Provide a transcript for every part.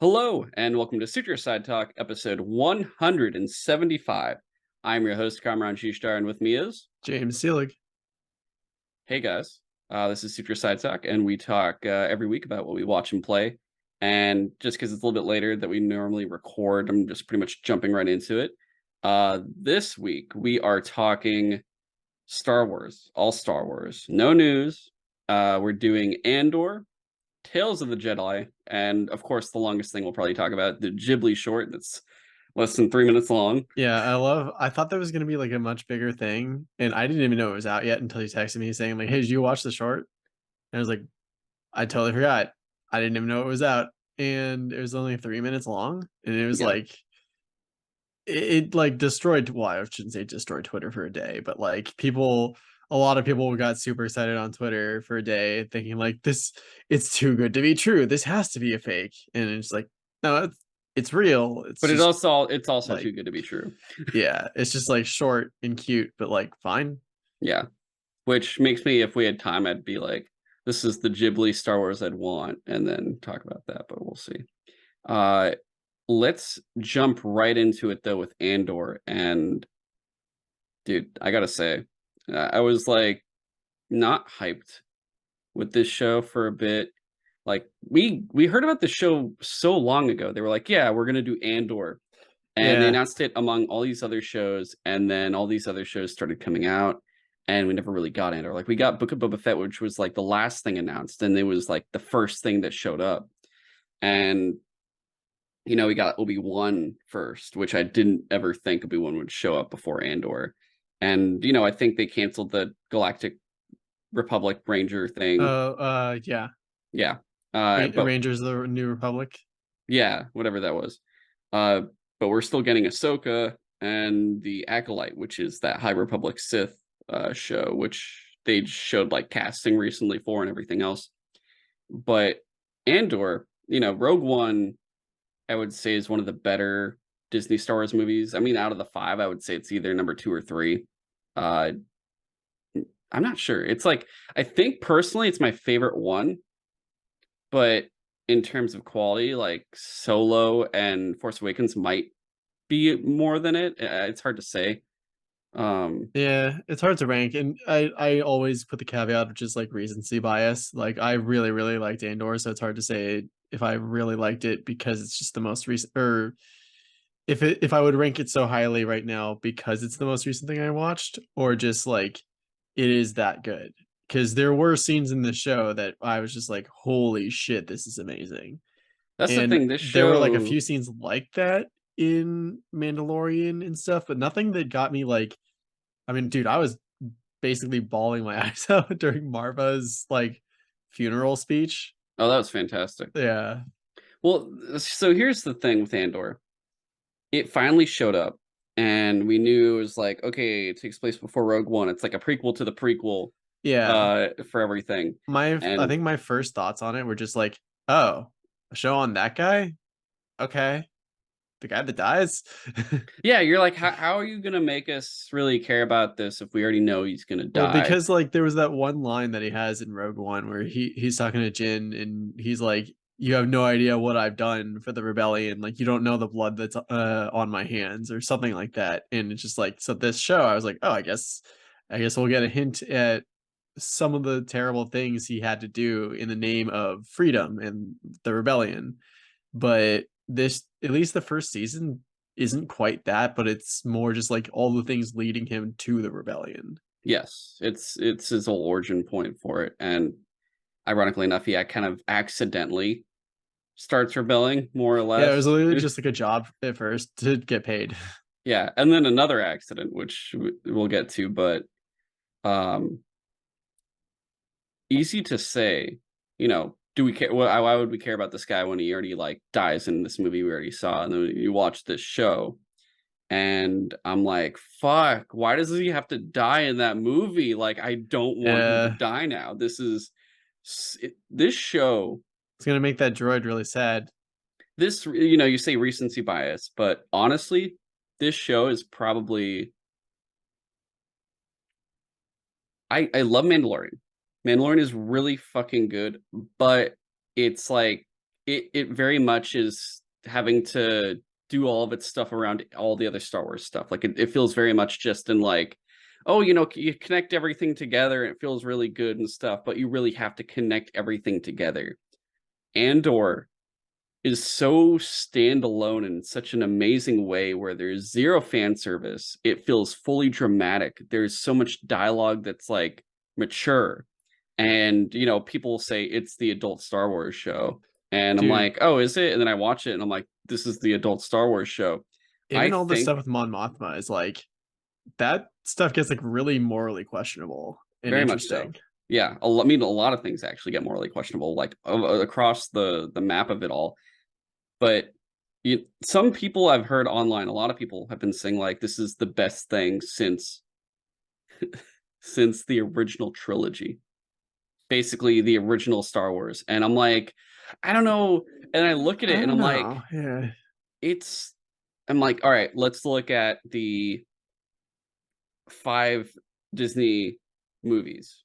Hello, and welcome to Sutro Sidetalk, episode 175. I'm your host, Kamran Shishtar, and with me is... James Seelig. Hey guys, this is Sutro Sidetalk, and we talk every week about what we watch and play. And just because it's a little bit later that we normally record, I'm just pretty much jumping right into it. This week, we are talking Star Wars, all Star Wars. No news. We're doing Andor, Tales of the Jedi, and of course, the longest thing we'll probably talk about, the Ghibli short that's less than 3 minutes long. Yeah, I thought that was gonna be like a much bigger thing, and I didn't even know it was out yet until you texted me saying like, "Hey, did you watch the short?" And I was like, "I totally forgot. I didn't even know it was out." And it was only 3 minutes long, and it was Yeah, like it like destroyed. Well, I shouldn't say destroyed Twitter for a day, but like a lot of people got super excited on Twitter for a day, thinking like it's too good to be true. This has to be a fake, and it's like, no, it's real. It's but just it's also like too good to be true. yeah, it's just, like, short and cute, but, like, fine. Yeah, which makes me, if we had time, I'd be like, this is the Ghibli Star Wars I'd want, and then talk about that, but we'll see. Uh, let's jump right into it though with Andor, and dude, I gotta say, I was like not hyped with this show for a bit. Like we heard about the show so long ago. They were like, "Yeah, we're gonna do Andor," and they Yeah. announced it among all these other shows, and then all these other shows started coming out, and we never really got Andor. Like we got Book of Boba Fett, which was like the last thing announced, and it was like the first thing that showed up, and we got Obi-Wan first, which I didn't ever think Obi-Wan would show up before Andor, and I think they canceled the Galactic Republic Ranger thing. Yeah. Yeah, but Rangers of the New Republic. yeah, whatever that was. Uh, but we're still getting Ahsoka and the Acolyte, which is that High Republic Sith show, which they showed like casting recently for and everything else. But Andor, Rogue One, I would say is one of the better Disney Star Wars movies. I mean, out of the five, I would say it's either number two or three. Uh, I'm not sure. It's like I think personally, it's my favorite one, but in terms of quality, like Solo and Force Awakens might be more than it. It's hard to say. Um, Yeah, it's hard to rank, and I always put the caveat of just, like, recency bias. Like, I really, really liked Andor, so it's hard to say if I really liked it because it's just the most recent, or if I would rank it so highly right now because it's the most recent thing I watched, or just, like, it is that good. Because there were scenes in the show that I was just like, "Holy shit, this is amazing." that's the And thing. This there were, like, a show, few scenes like that in Mandalorian and stuff, but nothing that got me, like, I mean, dude, I was basically bawling my eyes out during Marva's, like, funeral speech. oh, that was fantastic. Yeah. Well, so here's the thing with Andor. It finally showed up, and we knew it was like, okay, it takes place before Rogue One. It's like a prequel to the prequel, Yeah. for everything. I And think my first thoughts on it were just like, "Oh, a show on that guy? Okay. The guy that dies?" yeah, you're like, how are you gonna make us really care about this if we already know he's gonna Well, die? because, like, there was that one line that he has in Rogue One where he's talking to Jin, and he's like, "You have no idea what I've done for the rebellion, like, you don't know the blood that's, on my hands," or something like that, and it's just like so this show, I was like, "Oh, I guess we'll get a hint at some of the terrible things he had to do in the name of freedom and the rebellion." But this at least the first season isn't quite that, but it's more just, like, all the things leading him to the rebellion. Yes, it's his whole origin point for it, and ironically enough, he kind of accidentally starts rebelling, more or Yeah, it was less. literally just like a job at first to get paid. Yeah, and then another accident, which we'll get to, but um, easy to say. Do we care? Why would we care about this guy when he already like dies in this movie we already saw? And then you watch this show, and I'm like, fuck, why does he have to die in that movie? Like, I don't want him to Yeah, die now. This show, it's gonna make that droid really sad. you say recency bias, but honestly, this show is probably I love Mandalorian. Mandalorian is really fucking good, but it's like it very much is having to do all of its stuff around all the other Star Wars stuff. Like it feels very much just in like, oh, you connect everything together and it feels really good and stuff, but you really have to connect everything together. Andor is so standalone in such an amazing way where there's zero fan service. It feels fully dramatic. There's so much dialogue that's like mature. And people say it's the adult Star Wars show. And I'm Dude, like, oh, is it? And then I watch it and I'm like, this is the adult Star Wars show. I even all this think stuff with Mon Mothma is like that stuff gets like really morally questionable and very much so. interesting. Yeah, I mean, a lot of things actually get morally questionable, like across the map of it all. But some people I've heard online, a lot of people have been saying like this is the best thing since the original trilogy, basically the original Star Wars. And I'm like, I don't know. And I look at I it and don't I'm like, know. Yeah. it's. I'm like, all right, let's look at the 5 Disney movies.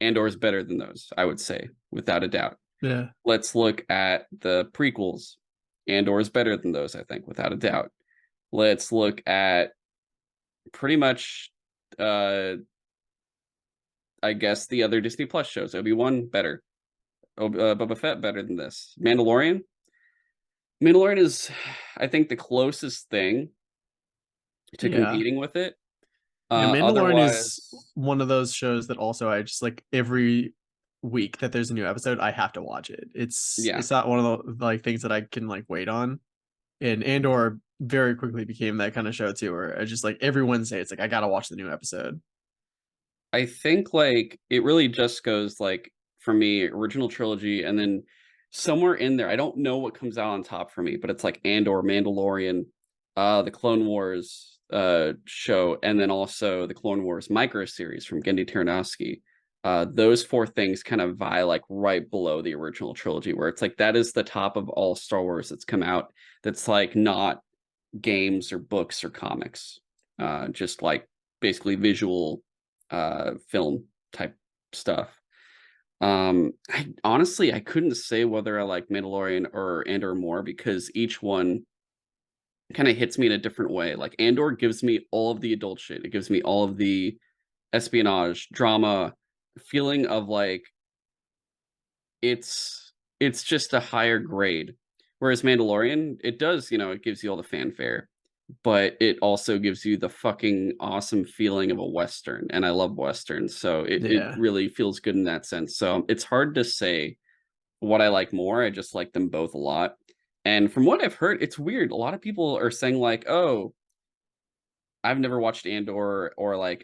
Andor is better than those, I would say, without a doubt. Yeah. Let's look at the prequels. Andor is better than those, I think, without a doubt. Let's look at pretty much I guess the other Disney Plus shows. Obi-Wan better. Boba Fett better than this. Mandalorian is, I think, the closest thing to Yeah. competing with it. Yeah, Mandalorian is Otherwise, one of those shows that also I just like every week that there's a new episode, I have to watch it. yeah, It's not one of the like things that I can like wait on. And Andor very quickly became that kind of show too, where I just like every Wednesday, it's like I gotta watch the new episode. I think like it really just goes like for me, original trilogy, and then somewhere in there, I don't know what comes out on top for me, but it's like Andor, Mandalorian, the Clone Wars show, and then also the Clone Wars micro series from Gendy Tartakovsky. Those 4 things kind of vie like right below the original trilogy, where it's like that is the top of all Star Wars that's come out. That's like not games or books or comics, just like basically visual film type stuff. I honestly I couldn't say whether I like Mandalorian or Andor more because each one kind of hits me in a different way. Like Andor gives me all of the adult shit. It gives me all of the espionage, drama, feeling of like it's just a higher grade. Whereas Mandalorian, it does, it gives you all the fanfare, but it also gives you the fucking awesome feeling of a Western. And I love Westerns. So it Yeah. really feels good in that sense. So it's hard to say what I like more. I just like them both a lot. And from what I've heard, it's weird. A lot of people are saying, like, oh, I've never watched Andor, or like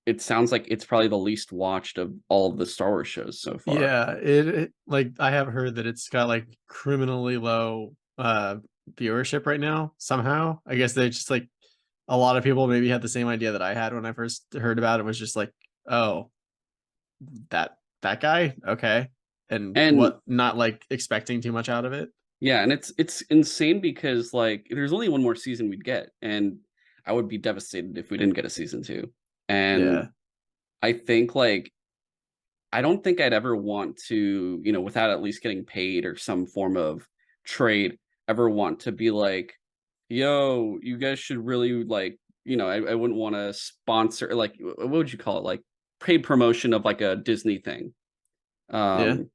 it sounds like it's probably the least watched of all of the Star Wars shows so far. Yeah. Like I have heard that it's got like criminally low viewership right now somehow. I guess they just like a lot of people maybe had the same idea that I had when I first heard about it was just like, oh, that guy? Okay. And And what not like expecting too much out of it. yeah, and it's insane because like there's only one more season we'd get, and I would be devastated if we didn't get a season 2. And Yeah. I think like I don't think I'd ever want to, without at least getting paid or some form of trade, ever want to be like, yo, you guys should really like, I wouldn't want to sponsor like what would you call it? Like paid promotion of like a Disney thing. Yeah. Um,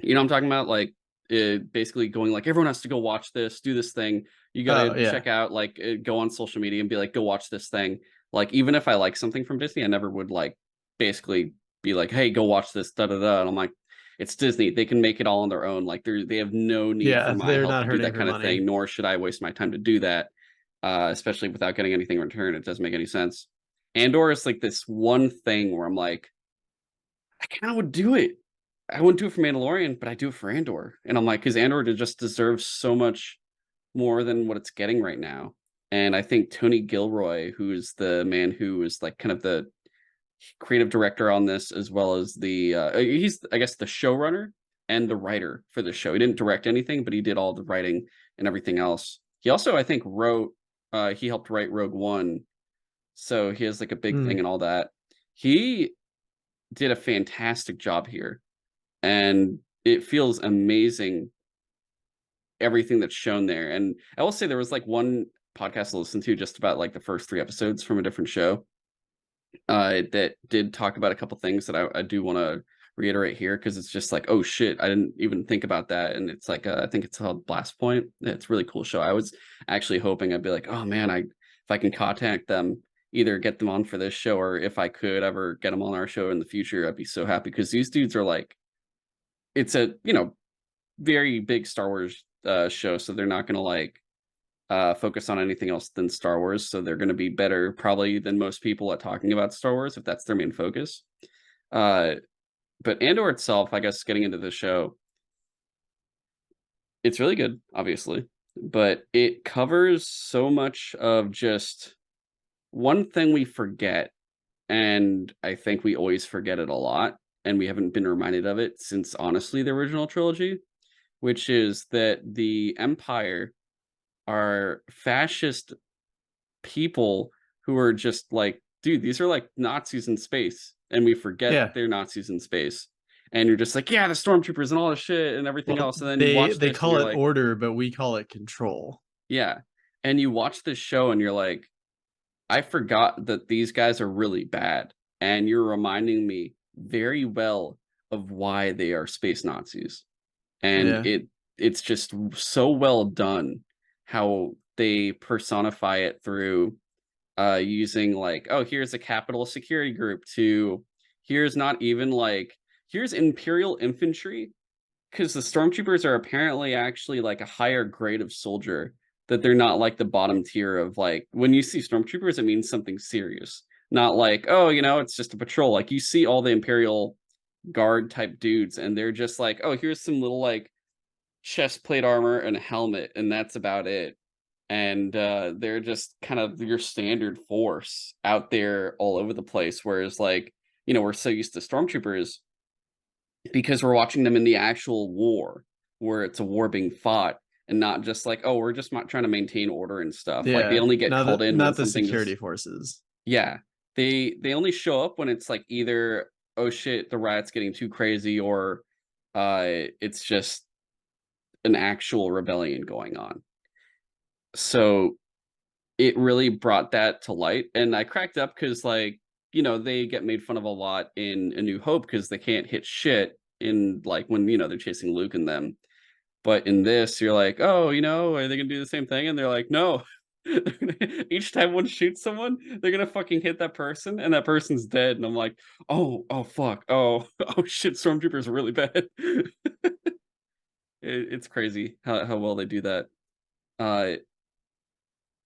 you know what I'm talking about? Like basically going like everyone has to go watch this, do this thing. You got Oh, to yeah. check out like go on social media and be like, go watch this thing. Like even if I like something from Disney, I never would like basically be like, hey, go watch this, da da da. And I'm like, it's Disney. They can make it all on their own. Like they have no need for Yeah, my they're help not to do hurting that for kind of thing. money. Nor should I waste my time to do that, especially without getting anything in return. It doesn't make any sense. Andor is like this one thing where I'm like, I kind of would do it. I wouldn't do it for Mandalorian, but I do it for Andor. And I'm like, because Andor just deserves so much more than what it's getting right now. And I think Tony Gilroy, who is the man who is like kind of the creative director on this, as well as he's, I guess, the showrunner and the writer for the show. He didn't direct anything, but he did all the writing and everything else. He also, I think, he helped write Rogue One. So he has like a big thing Mm. and all that. He did a fantastic job here, and it feels amazing everything that's shown there. And I will say there was like one podcast I listened to just about like the first 3 episodes from a different show that did talk about a couple things that I do want to reiterate here because it's just like, oh shit, I didn't even think about that. And it's like I think it's called Blast Point. It's a really cool show. I was actually hoping I'd be like, oh man, if I can contact them, either get them on for this show or if I could ever get them on our show in the future, I'd be so happy because these dudes are like, it's a very big Star Wars show, so they're not gonna like focus on anything else than Star Wars. So they're gonna be better probably than most people at talking about Star Wars if that's their main focus. Uh, but Andor itself, I guess, getting into the show, it's really good, obviously, but it covers so much of just one thing we forget, and I think we always forget it a lot, and we haven't been reminded of it since honestly the original trilogy, which is that the Empire are fascist people who are just like, dude, these are like Nazis in space, and we forget Yeah. that they're Nazis in space. And you're just like, yeah, the stormtroopers and all this shit and everything Well, else. And then you they watch they this and call you're it like, order, but we call it control. yeah. And you watch this show and you're like, I forgot that these guys are really bad. And you're reminding me very well of why they are space Nazis. And Yeah. it's just so well done how they personify it through using like, oh, here's a capital security group to here's not even like here's Imperial infantry because the stormtroopers are apparently actually like a higher grade of soldier, that they're not like the bottom tier of like when you see stormtroopers it means something serious, not like, oh, it's just a patrol. Like you see all the Imperial guard type dudes and they're just like, oh, here's some little like chest plate armor and a helmet and that's about it. And they're just kind of your standard force out there all over the place, whereas like, we're so used to stormtroopers because we're watching them in the actual war where it's a war being fought and not just like, oh, we're just not trying to maintain order and stuff. Like they Yeah. only get Not called the in when not the something security just, forces. yeah, they only show up when it's like either, oh shit, the riot's getting too crazy, or it's just an actual rebellion going on. So it really brought that to light, and I cracked up because like, they get made fun of a lot in A New Hope because they can't hit shit in like when, they're chasing Luke and them. But in this, you're like, "Oh, are they gonna do the same thing?" And they're like, "No." Each time one shoots someone, they're gonna fucking hit that person, and that person's dead. And I'm like, "Oh, fuck. Oh, oh shit, stormtroopers are really bad." It's crazy how well they do that. Uh,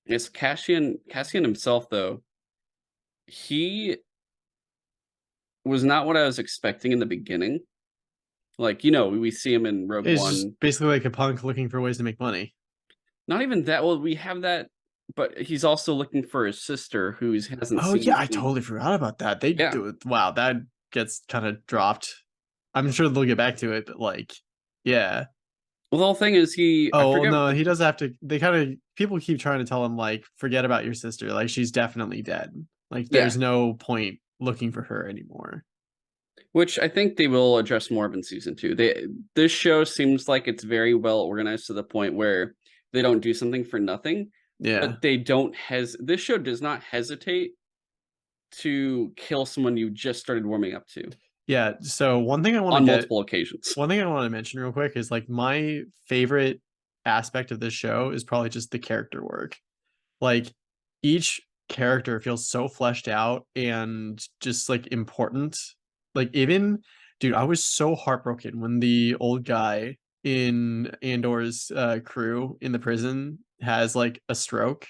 it's Cassian himself, though. He was not what I was expecting in the beginning. Like, we see him in Rogue It's just One. basically like a punk looking for ways to make money. Not even that. Well, we have that, but he's also looking for his sister who hasn't Oh seen yeah, I since. totally forgot about that. They Yeah. do it. Wow, that gets kind of dropped. I'm sure they'll get back to it, but like, yeah. Well, the whole thing is I Oh well, forget. no, he does have to. They kind of people keep trying to tell him like, forget about your sister. Like she's definitely dead. Like Yeah, there's no point looking for her anymore. which I think they will address more of in season 2. This show seems like it's very well organized to the point where they don't do something for nothing, Yeah, but they don't this show does not hesitate to kill someone you just started warming up to yeah. So on multiple occasions. one thing I want to mention real quick is like my favorite aspect of this show is probably just the character work. Like each character feels so fleshed out and just like important. Like even dude, I was so heartbroken when the old guy in Andor's crew in the prison has like a stroke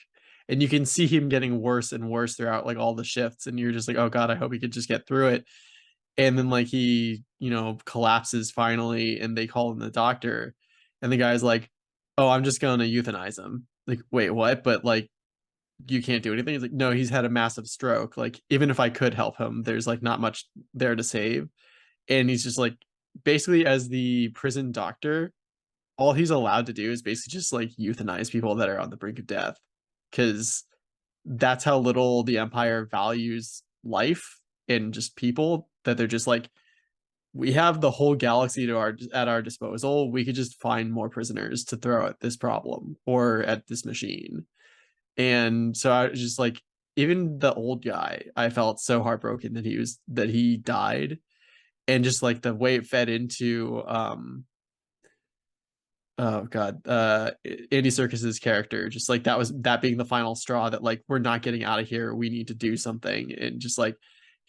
and you can see him getting worse and worse throughout like all the shifts and you're just like, oh god, I hope he could just get through it. And then like he, collapses finally and they call in the doctor and the guy's like, oh, I'm just gonna euthanize him. Like, wait, what? But like you can't do anything. He's like, no, he's had a massive stroke. Like, even if I could help him, there's like not much there to save. And he's just like, basically, as the prison doctor, all he's allowed to do is basically just like euthanize people that are on the brink of death. Cause that's how little the Empire values life and just people that they're just like, we have the whole galaxy at our disposal. We could just find more prisoners to throw at this problem or at this machine. And so I was just like, even the old guy, I felt so heartbroken that he died, and just like the way it fed into oh god, Andy Serkis's character, just like that being the final straw that like we're not getting out of here, we need to do something. And just like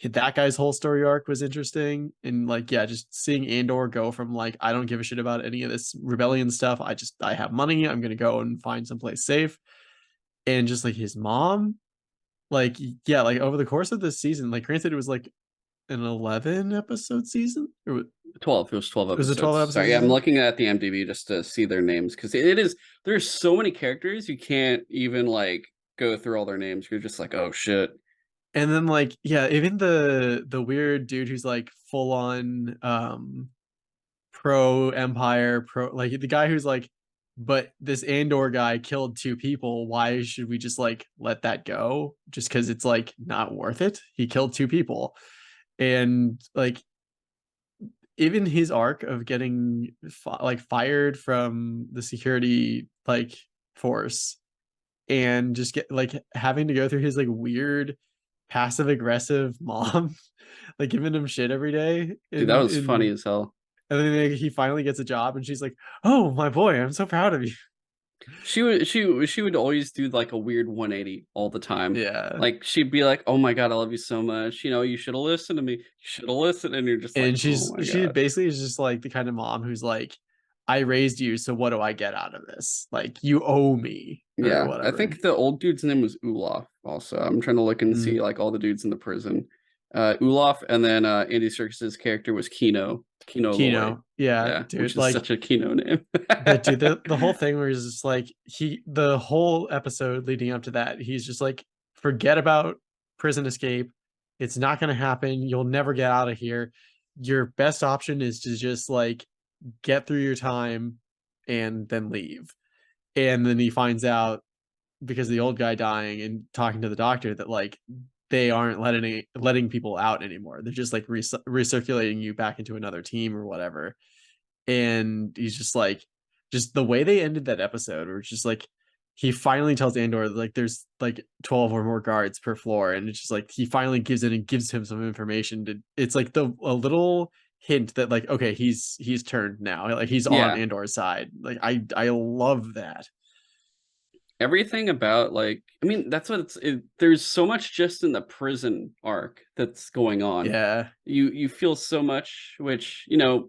that guy's whole story arc was interesting. And like, yeah, just seeing Andor go from like, I don't give a shit about any of this rebellion stuff, I have money, I'm gonna go and find someplace safe. And just like his mom, like, yeah, like over the course of this season, like granted it was like an 11 episode season, or 12. It was 12 was it 12 episodes. episode Sorry, yeah, I'm season? looking at the MDB just to see their names because it is. There's so many characters you can't even like go through all their names. You're just like, oh shit. And then like, yeah, even the weird dude who's like full on pro empire, pro, like the guy who's like, but this Andor guy killed two people, why should we just like let that go just because it's like not worth it? He killed two people. And like, even his arc of getting like fired from the security like force, and just get like having to go through his like weird passive aggressive mom like giving him shit every day Dude, that was funny as hell. and then like, he finally gets a job and she's like, oh my boy, I'm so proud of you. She would always do like a weird 180 all the time. Yeah. Like she'd be like, "Oh my god, I love you so much. You know, you should have listened to me. You should have listened." And you're just like, And "Oh my she god." basically is just like the kind of mom who's like, I raised you, so what do I get out of this? Like you owe me or Yeah, I whatever. think the old dude's name was Olaf. Also, I'm trying to look and Mm. see like all the dudes in the prison. Olaf, and then Andy Serkis's character was Kino Loy. Kino, yeah, Yeah, which dude, is like, such a Kino name. but dude, the whole thing where he's just like the whole episode leading up to that, he's just like, forget about prison escape. It's not gonna happen. You'll never get out of here. Your best option is to just like get through your time and then leave. And then he finds out because of the old guy dying and talking to the doctor that like they aren't letting people out anymore. They're just like recirculating you back into another team or whatever. And he's just like, just the way they ended that episode, where it's just like he finally tells Andor like there's like 12 or more guards per floor, and it's just like he finally gives in and gives him some information to, it's like the a little hint that like, okay, he's turned now, like he's on Yeah, Andor's side. Like I love that. everything about like I mean that's what there's so much just in the prison arc that's going on. Yeah. You feel so much, which you know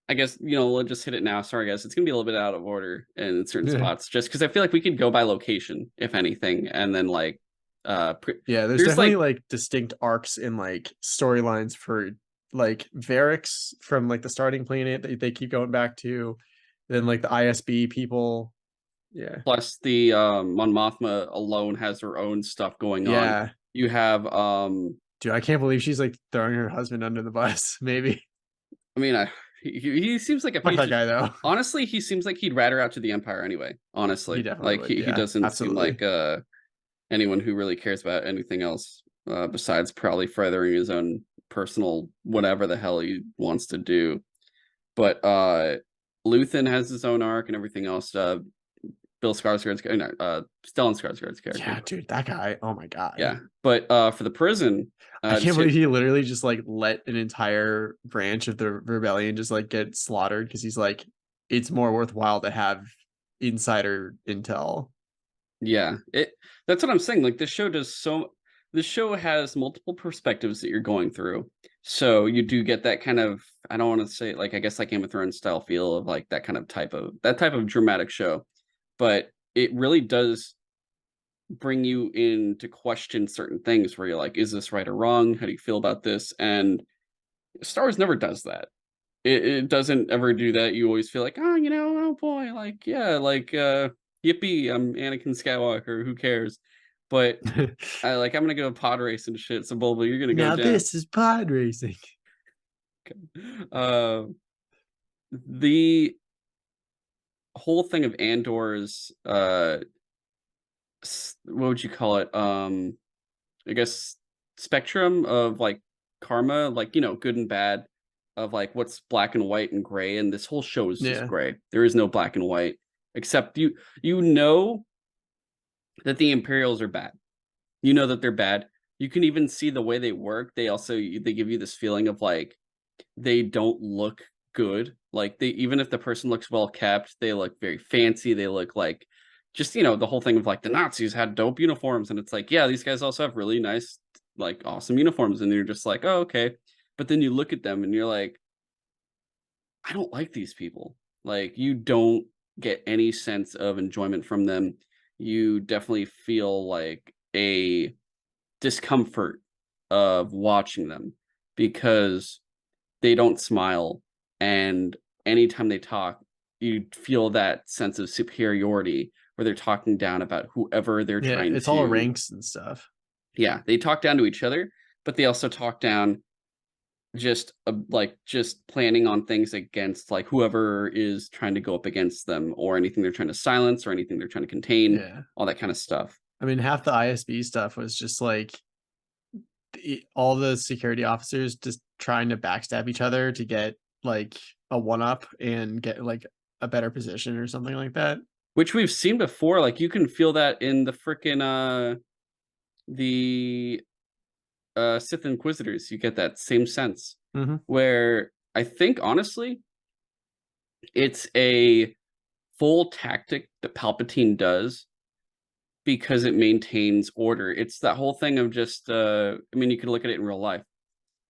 I guess we'll just hit it now. Sorry guys, it's gonna be a little bit out of order in certain spots just because I feel like we could go by location if anything, and then like Yeah, there's there's definitely like like distinct arcs in like storylines for like Varix from like the starting planet that they keep going back to, then like the ISB people. Yeah. plus the Mon Mothma alone has her own stuff going on. Yeah. You have Dude, I can't believe she's like throwing her husband under the bus. Maybe. I mean he seems like a Fuck piece that of guy though. honestly, he seems like he'd rat her out to the Empire anyway. He Honestly, definitely like would. he Yeah, doesn't seem absolutely. like anyone who really cares about anything else besides probably furthering his own personal whatever the hell he wants to do. But Luthen has his own arc and everything else. Bill Skarsgård's no, Stellan Skarsgård's Yeah, character. dude, that guy. Oh my god. Yeah, but for the prison, I can't just believe hit he literally just like let an entire branch of the rebellion just like get slaughtered because he's like, it's more worthwhile to have insider intel. yeah, it that's what I'm saying. Like this show has multiple perspectives that you're going through. So you do get that kind of I don't want to say like I guess like Game of Thrones style feel of like that kind of type of dramatic show. But it really does bring you in to question certain things where you're like, is this right or wrong? How do you feel about this? And Star Wars never does that. It doesn't ever do that. You always feel like, oh, oh boy, like, yeah, like, yippee, I'm Anakin Skywalker, who cares? But I'm gonna go pod race and shit. So Bulba, you're gonna go Now down. this is pod racing. Uh, the whole thing of Andor's, what would you call it? I guess spectrum of like karma, like good and bad. of like what's black and white and gray, and this whole show is just Yeah. gray. There is no black and white, except you know that the Imperials are bad. You know that they're bad. You can even see the way they work. They give you this feeling of like they don't look good. Like they even if the person looks well kept, they look very fancy. They look like just the whole thing of like the Nazis had dope uniforms, and it's like yeah, these guys also have really nice like awesome uniforms, and you're just like oh okay, but then you look at them and you're like I don't like these people. Like you don't get any sense of enjoyment from them. You definitely feel like a discomfort of watching them because they don't smile, and anytime they talk you feel that sense of superiority where they're talking down about whoever they're Yeah, trying it's all to. ranks and stuff. Yeah, they talk down to each other, but they also talk down just like just planning on things against like whoever is trying to go up against them, or anything they're trying to silence, or anything they're trying to contain, Yeah. all that kind of stuff. I mean, half the ISB stuff was just like all the security officers just trying to backstab each other to get like a one up and get like a better position or something like that. Which we've seen before, like you can feel that in the freaking the Sith Inquisitors. You get that same sense Hmm. where I think honestly it's a full tactic that Palpatine does because it maintains order. It's that whole thing of just I mean you could look at it in real life.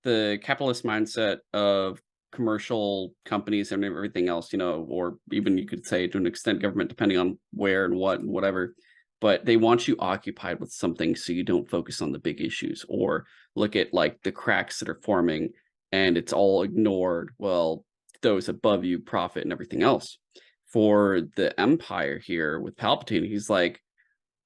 The capitalist mindset of commercial companies and everything else, or even you could say to an extent government, depending on where and what and whatever. But they want you occupied with something so you don't focus on the big issues or look at like the cracks that are forming and it's all ignored. Well, those above you profit and everything else. For the Empire here with Palpatine, he's like,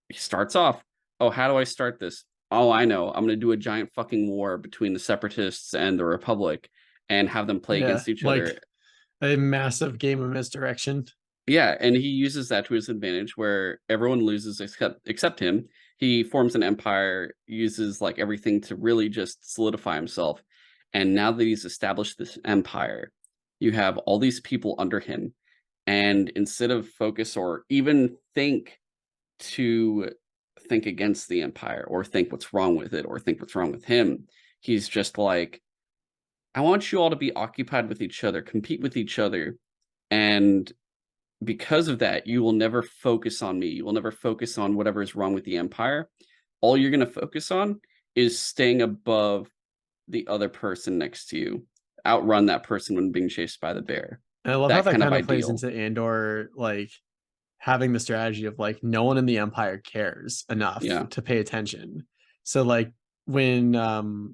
he starts off, oh, how do I start this? Oh, I know. I'm going to do a giant fucking war between the Separatists and the Republic and have them play Yeah, against each other. like a massive game of misdirection. Yeah, and he uses that to his advantage where everyone loses except him. He forms an empire, uses like everything to really just solidify himself. And now that he's established this empire, you have all these people under him. And instead of focus or even to think against the empire or think what's wrong with it or think what's wrong with him, he's just like, I want you all to be occupied with each other, compete with each other. And because of that, you will never focus on me. You will never focus on whatever is wrong with the empire. All you're going to focus on is staying above the other person next to you, outrun that person when being chased by the bear. And I love how That that kind of kind of plays ideal. into Andor, like having the strategy of like no one in the Empire cares enough Yeah. to pay attention. So like when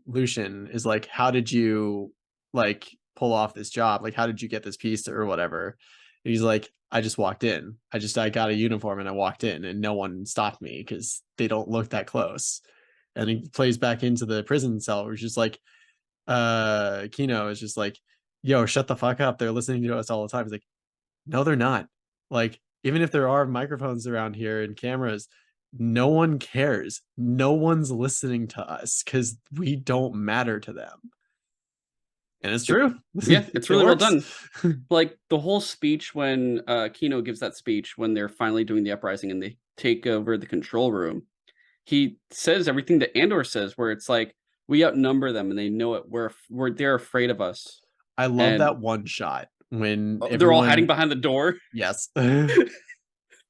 Lucian is like, how did you like pull off this job? Like how did you get this piece or whatever? And he's like, I just walked in. I got a uniform and I walked in and no one stopped me because they don't look that close. And he plays back into the prison cell where he's just like, Kino is just like, yo, shut the fuck up. They're listening to us all the time. He's like, no, they're not. Like, even if there are microphones around here and cameras, no one cares. No one's listening to us because we don't matter to them. And it's It, true. yeah, it's It really well works. done. Like the whole speech when Kino gives that speech when they're finally doing the uprising and they take over the control room, he says everything that Andor says, where it's like we outnumber them and they know it. They're afraid of us, I love and that one shot when they're all hiding everyone, behind the door. yes.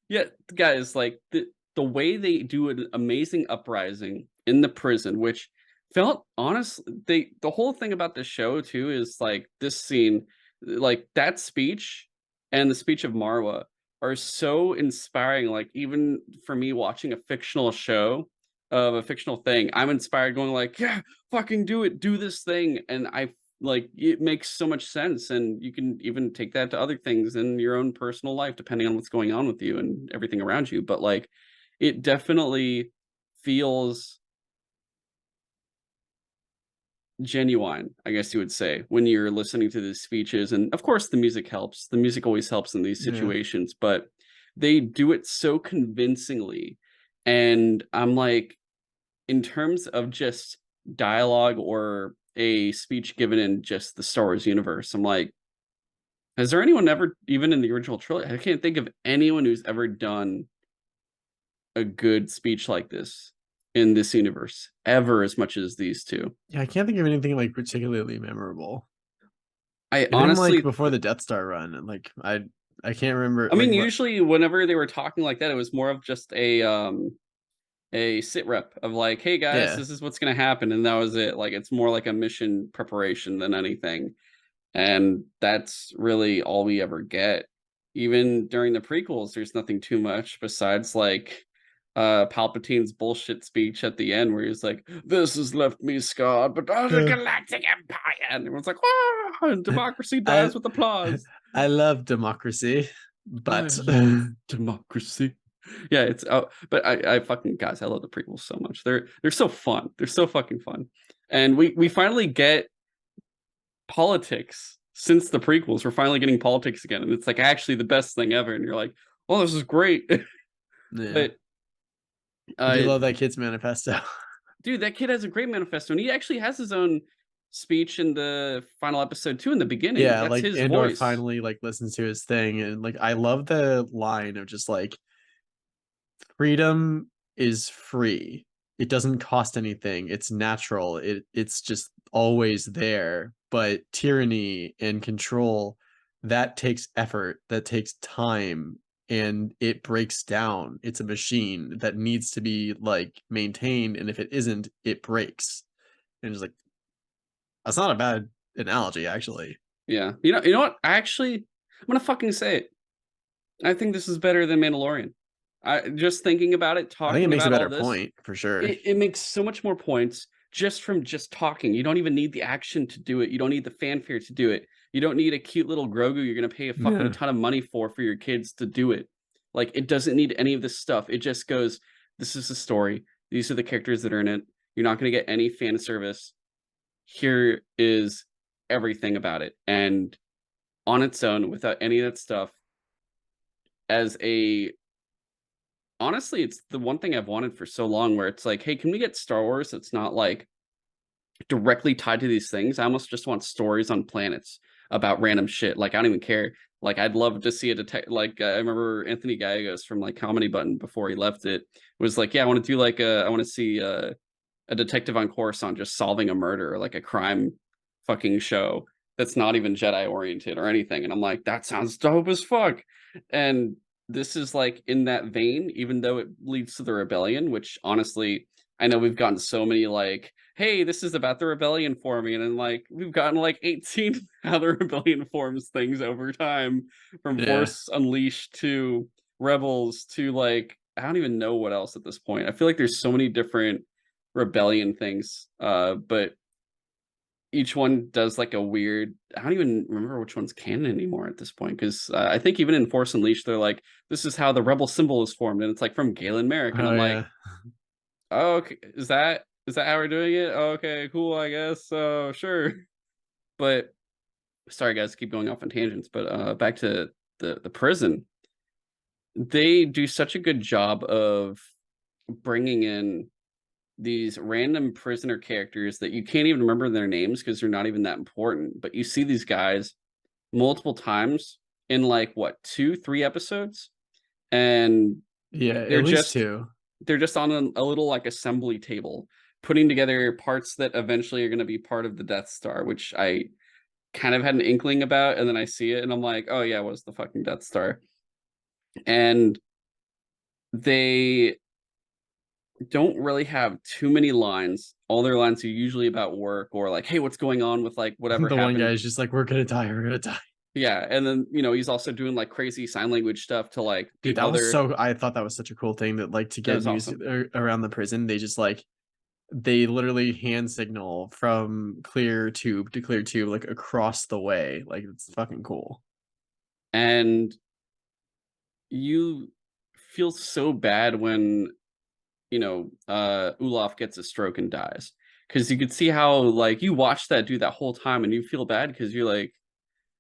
Yeah, guys, like the way they do an amazing uprising in the prison, which felt honest. The whole thing about this show too is like this scene, like that speech and the speech of Marwa are so inspiring. Like even for me watching a fictional show of a fictional thing, I'm inspired going like, yeah, fucking do it, do this thing. And I like it makes so much sense, and you can even take that to other things in your own personal life depending on what's going on with you and everything around you. But like it definitely feels genuine, I guess you would say, when you're listening to these speeches. And of course the music helps, the music always helps in these Yeah. situations, but they do it so convincingly. And I'm like, in terms of just dialogue or a speech given in just the Star Wars universe. I'm like, has there anyone ever, even in the original trilogy? I can't think of anyone who's ever done a good speech like this in this universe ever as much as these two. Yeah, I can't think of anything like particularly memorable. I Even like honestly, before the Death Star run, and like I can't remember I like mean, what. usually whenever they were talking like that, it was more of just a sit rep of like, hey guys, Yeah, this is what's gonna happen, and that was it. Like it's more like a mission preparation than anything. And that's really all we ever get. Even during the prequels, there's nothing too much besides like Palpatine's bullshit speech at the end where he's like, "This has left me scarred, but the Uh, Galactic Empire," and everyone's like, "Ah, and democracy I dies with applause." I love democracy, I but love democracy. Yeah, it's but I fucking guys, I love the prequels so much. They're so fun. They're so fucking fun. And we finally get politics since the prequels. We're finally getting politics again, and it's like actually the best thing ever. And you're like, "Oh, this is great." yeah, But I do uh, love that kid's manifesto. dude, that kid has a great manifesto, and he actually has his own speech in the final episode too. In the beginning, Yeah, that's like his Andor voice. finally like listens to his thing, and like I love the line of just like freedom is free. It doesn't cost anything. It's natural. It's just always there. But tyranny and control, that takes effort, that takes time, and it breaks down. It's a machine that needs to be like maintained, and if it isn't, it breaks. And it's like that's not a bad analogy, actually. Yeah, you know what? Actually, I'm gonna fucking say it. I think this is better than Mandalorian. I just thinking about it, I think it talking makes a about all better this, point for sure. it makes so much more points just from just talking. You don't even need the action to do it. You don't need the fanfare to do it. You don't need a cute little Grogu you're gonna pay a fucking Yeah. ton of money for your kids to do it. Like it doesn't need any of this stuff. It just goes, this is the story. These are the characters that are in it. You're not gonna get any fan service. Here is everything about it. And on its own, without any of that stuff, as a honestly, it's the one thing I've wanted for so long where it's like, hey, can we get Star Wars that's not like directly tied to these things? I almost just want stories on planets about random shit. Like I don't even care. Like I'd love to see a detect. Like I remember Anthony Gallegos from like Comedy Button before he left it was like, yeah, I want to do like I want to see a detective on Coruscant just solving a murder or like a crime fucking show that's not even Jedi oriented or anything. And I'm like, that sounds dope as fuck. And this is like in that vein, even though it leads to the rebellion, which honestly, I know we've gotten so many like, hey, this is about the rebellion forming. And then like we've gotten like 18 how the rebellion forms things over time, from Yeah. Force Unleashed to Rebels to like I don't even know what else at this point. I feel like there's so many different rebellion things, but each one does like a weird, I don't even remember which one's canon anymore at this point, because I think even in Force Unleashed they're like, this is how the rebel symbol is formed, and it's like from Galen Merrick, and Oh I'm like, yeah. oh, okay, is that how we're doing it? Oh, okay, cool, I guess so, sure. But sorry guys, keep going off on tangents, but back to the prison. They do such a good job of bringing in these random prisoner characters that you can't even remember their names because they're not even that important. But you see these guys multiple times in like what, 2, 3 episodes, and Yeah, they're at least just two. they're just on a little like assembly table, putting together parts that eventually are going to be part of the Death Star, which I kind of had an inkling about, and then I see it and I'm like, oh yeah, what's the fucking Death Star? And they don't really have too many lines. All their lines are usually about work or like, hey, what's going on with like whatever The one guy happened. is just like, we're gonna die, we're gonna die. Yeah. And then, he's also doing like crazy sign language stuff to like Dude, the that was other. so I thought that was such a cool thing that like to That get was news awesome. around the prison, they just like they literally hand signal from clear tube to clear tube like across the way. Like it's fucking cool. And you feel so bad when, Olaf gets a stroke and dies. Cause you could see how like you watch that do that whole time and you feel bad because you're like,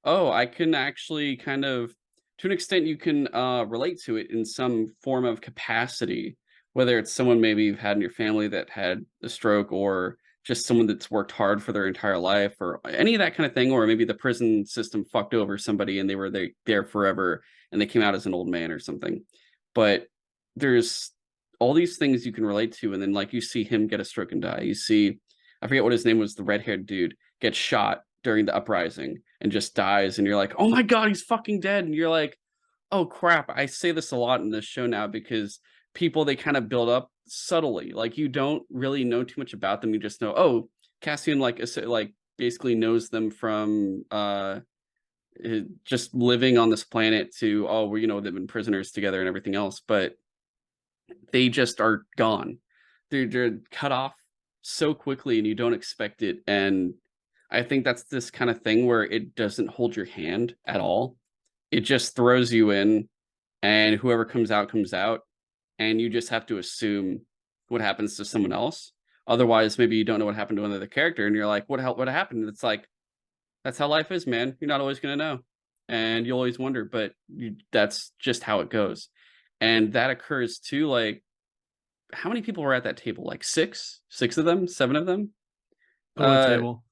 oh, I can actually kind of, to an extent, you can relate to it in some form of capacity, whether it's someone maybe you've had in your family that had a stroke or just someone that's worked hard for their entire life or any of that kind of thing, or maybe the prison system fucked over somebody and they were there forever and they came out as an old man or something. But there's all these things you can relate to, and then like you see him get a stroke and die. You see, I forget what his name was, the red-haired dude gets shot during the uprising and just dies, and you're like, oh my god, he's fucking dead. And you're like, oh crap. I say this a lot in this show now because people, they kind of build up subtly. Like you don't really know too much about them. You just know, oh, Cassian like basically knows them from just living on this planet to, oh, well, they've been prisoners together and everything else, but they just are gone. They're cut off so quickly and you don't expect it. And I think that's this kind of thing where it doesn't hold your hand at all. It just throws you in, and whoever comes out, and you just have to assume what happens to someone else. Otherwise, maybe you don't know what happened to another character, and you're like, what happened? It's like, that's how life is, man. You're not always gonna know, and you'll always wonder, but that's just how it goes. And that occurs too. Like, how many people were at that table? Like six of them, seven of them, At what uh, table?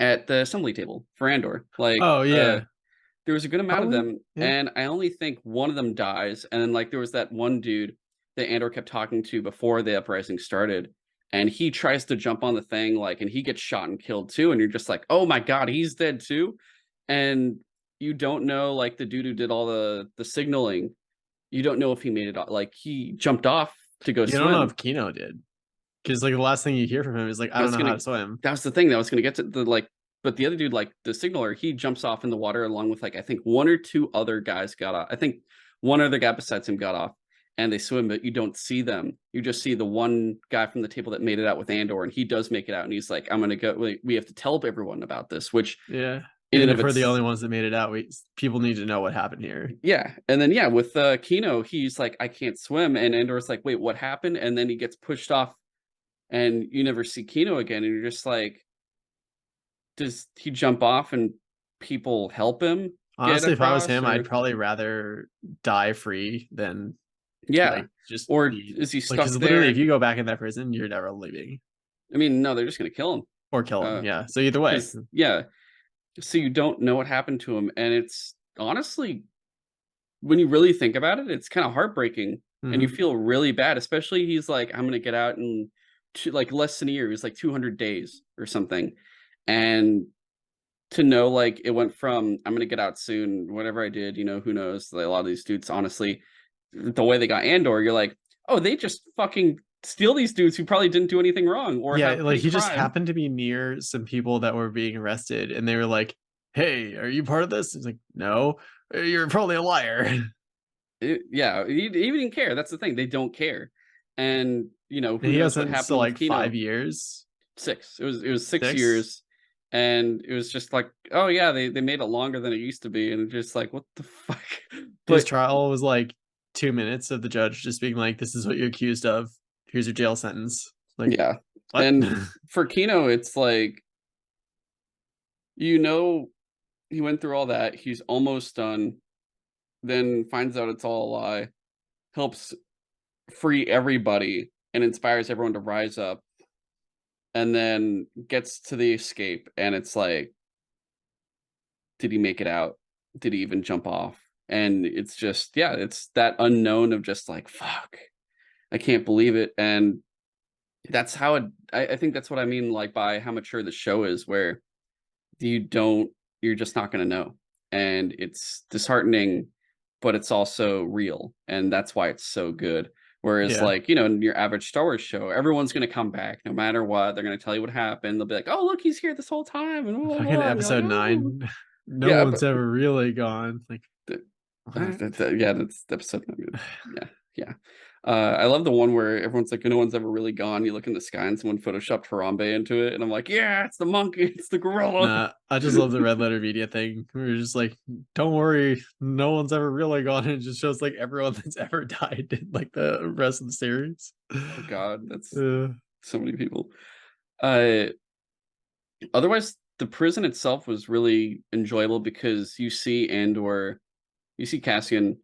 at the assembly table for Andor. Like, Oh, yeah. there was a good amount of Probably, them, yeah. and I only think one of them dies, and then, like, there was that one dude that Andor kept talking to before the uprising started, and he tries to jump on the thing, like, and he gets shot and killed too, and you're just like, "Oh my god, he's dead too?" And you don't know, like, the dude who did all the signaling, you don't know if he made it o like, he jumped off to go You don't know swim. if Kino did, because like, the last thing you hear from him is like, "I I don't was know how gonna to swim." that was the thing that I was gonna get to the, like, but the other dude, like, the signaler, he jumps off in the water along with, like, I think 1 or 2 other guys got off. I think one other guy besides him got off, and they swim, but you don't see them. You just see the one guy from the table that made it out with Andor, and he does make it out, and he's like, "I'm gonna go, we have to tell everyone about this," which Yeah. in and Even of if we're the its only ones that made it out, we people need to know what happened here. yeah, and then, yeah, with, Kino, he's like, "I can't swim," and Andor's like, "Wait, what happened?" And then he gets pushed off, and you never see Kino again, and you're just like, does he jump off and people help him get Honestly, if I was across, him, I'd or probably rather die free than, yeah, like, just or be is he like, stuck because there literally, if and you go back in that prison, you're never leaving I mean, no, they're just gonna kill him. or kill him, Uh, yeah, so either way. Because yeah, so you don't know what happened to him, and it's honestly, when you really think about it, it's kinda heartbreaking, and you Mhm. feel really bad, especially he's like, "I'm gonna get out in like, less than a year." It was like 200 days or something, and to know, like, it went from, "I'm gonna get out soon, whatever I did, who knows?" Like, a lot of these dudes, honestly, the way they got Andor, you're like, "Oh, they just fucking steal these dudes who probably didn't do anything wrong or Yeah, have like, petty he just crime." happened to be near some people that were being arrested, and they were like, "Hey, are you part of this?" He's like, "No." You're probably a liar." Yeah, he didn't care, that's the thing, they don't care, and, And who he got knows what sentenced to, happened with like, 5 Kino. years? 6. It was 6 6? years, and it was just like, "Oh, yeah, they made it longer than it used to be," and just like, "What the fuck?" His But trial was, like, 2 minutes of the judge just being like, "This is what you're accused of. Here's your jail sentence." Like, yeah, "What?" and for Kino, it's like, you know he went through all that, he's almost done, then finds out it's all a lie, helps free everybody and inspires everyone to rise up, and then gets to the escape, and it's like, did he make it out? Did he even jump off? And it's just, yeah, it's that unknown of just like, fuck, I can't believe it. And that's how I think that's what I mean, like, by how mature the show is, where you don't, you're just not going to know. And it's disheartening, but it's also real. And that's why it's so good. Whereas, Yeah. like, in your average Star Wars show, everyone's going to come back no matter what. They're going to tell you what happened. They'll be like, oh, look, he's here this whole time. And blah, blah, Fucking blah. And you're like, episode oh, 9. No yeah. one's But ever really gone. Like, th- what? yeah, that's episode. Yeah. Yeah. I love the one where everyone's like, no one's ever really gone. You look in the sky and someone photoshopped Harambe into it. And I'm like, yeah, it's the monkey. It's the gorilla. Nah, I just love the red letter media thing. We're just like, "Don't worry, no one's ever really gone," and it just shows, like, everyone that's ever died in, like, the rest of the series. Oh, God. That's Uh, so many people. Uh, Otherwise, the prison itself was really enjoyable because you see Andor, you see Cassian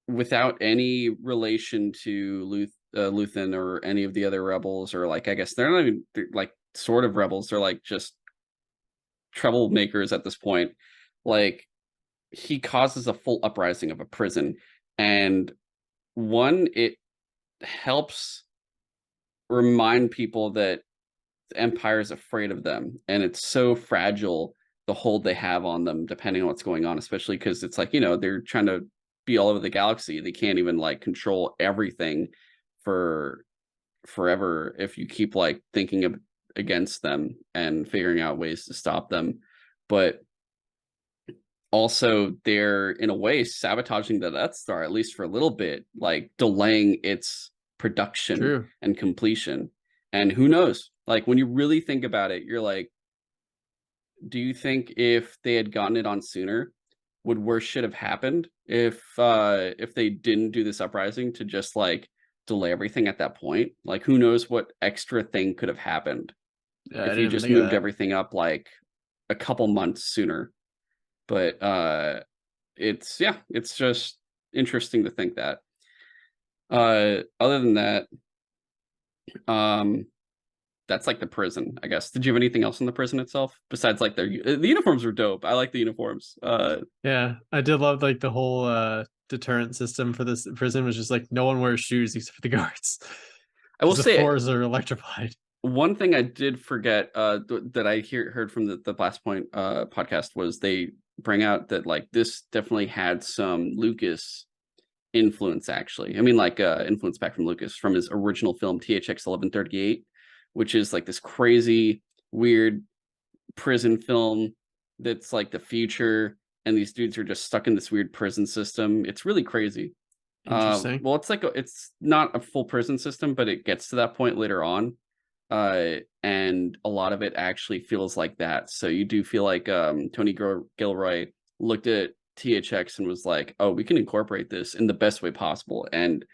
without any relation to Luthen or any of the other rebels, or like I guess they're not even like sort of rebels. They're like just troublemakers at this point. Like he causes a full uprising of a prison, and one, it helps remind people that the Empire is afraid of them, and it's so fragile, the hold they have on them, depending on what's going on, especially because it's like, they're trying to be all over the galaxy. They can't even like control everything for forever if you keep like thinking of against them and figuring out ways to stop them. But also they're in a way sabotaging the Death Star, at least for a little bit, like delaying its production True. and completion. And who knows? Like when you really think about it, you're like, do you think if they had gotten it on sooner, would worse shit have happened if they didn't do this uprising to just like delay everything at that point? Like who knows what extra thing could have happened Yeah, I if didn't you even just think of moved that. everything up like a couple months sooner. But it's just interesting to think that. Other than that, um that's like the prison, I guess. Did you have anything else in the prison itself besides like the uniforms were dope? I like the uniforms. Yeah, I did love like the whole deterrent system for this prison was just like no one wears shoes except for the guards I will because the say floors are electrified. one thing I did forget that I heard from the Blast Point podcast was they bring out that like this definitely had some Lucas influence, actually. I mean, like influence back from Lucas from his original film THX 1138, which is like this crazy weird prison film that's like the future, and these dudes are just stuck in this weird prison system. It's really crazy. Interesting. Well, it's like it's not a full prison system, but it gets to that point later on. And a lot of it actually feels like that. So you do feel like Tony Gilroy looked at THX and was like, "Oh, we can incorporate this in the best way possible." And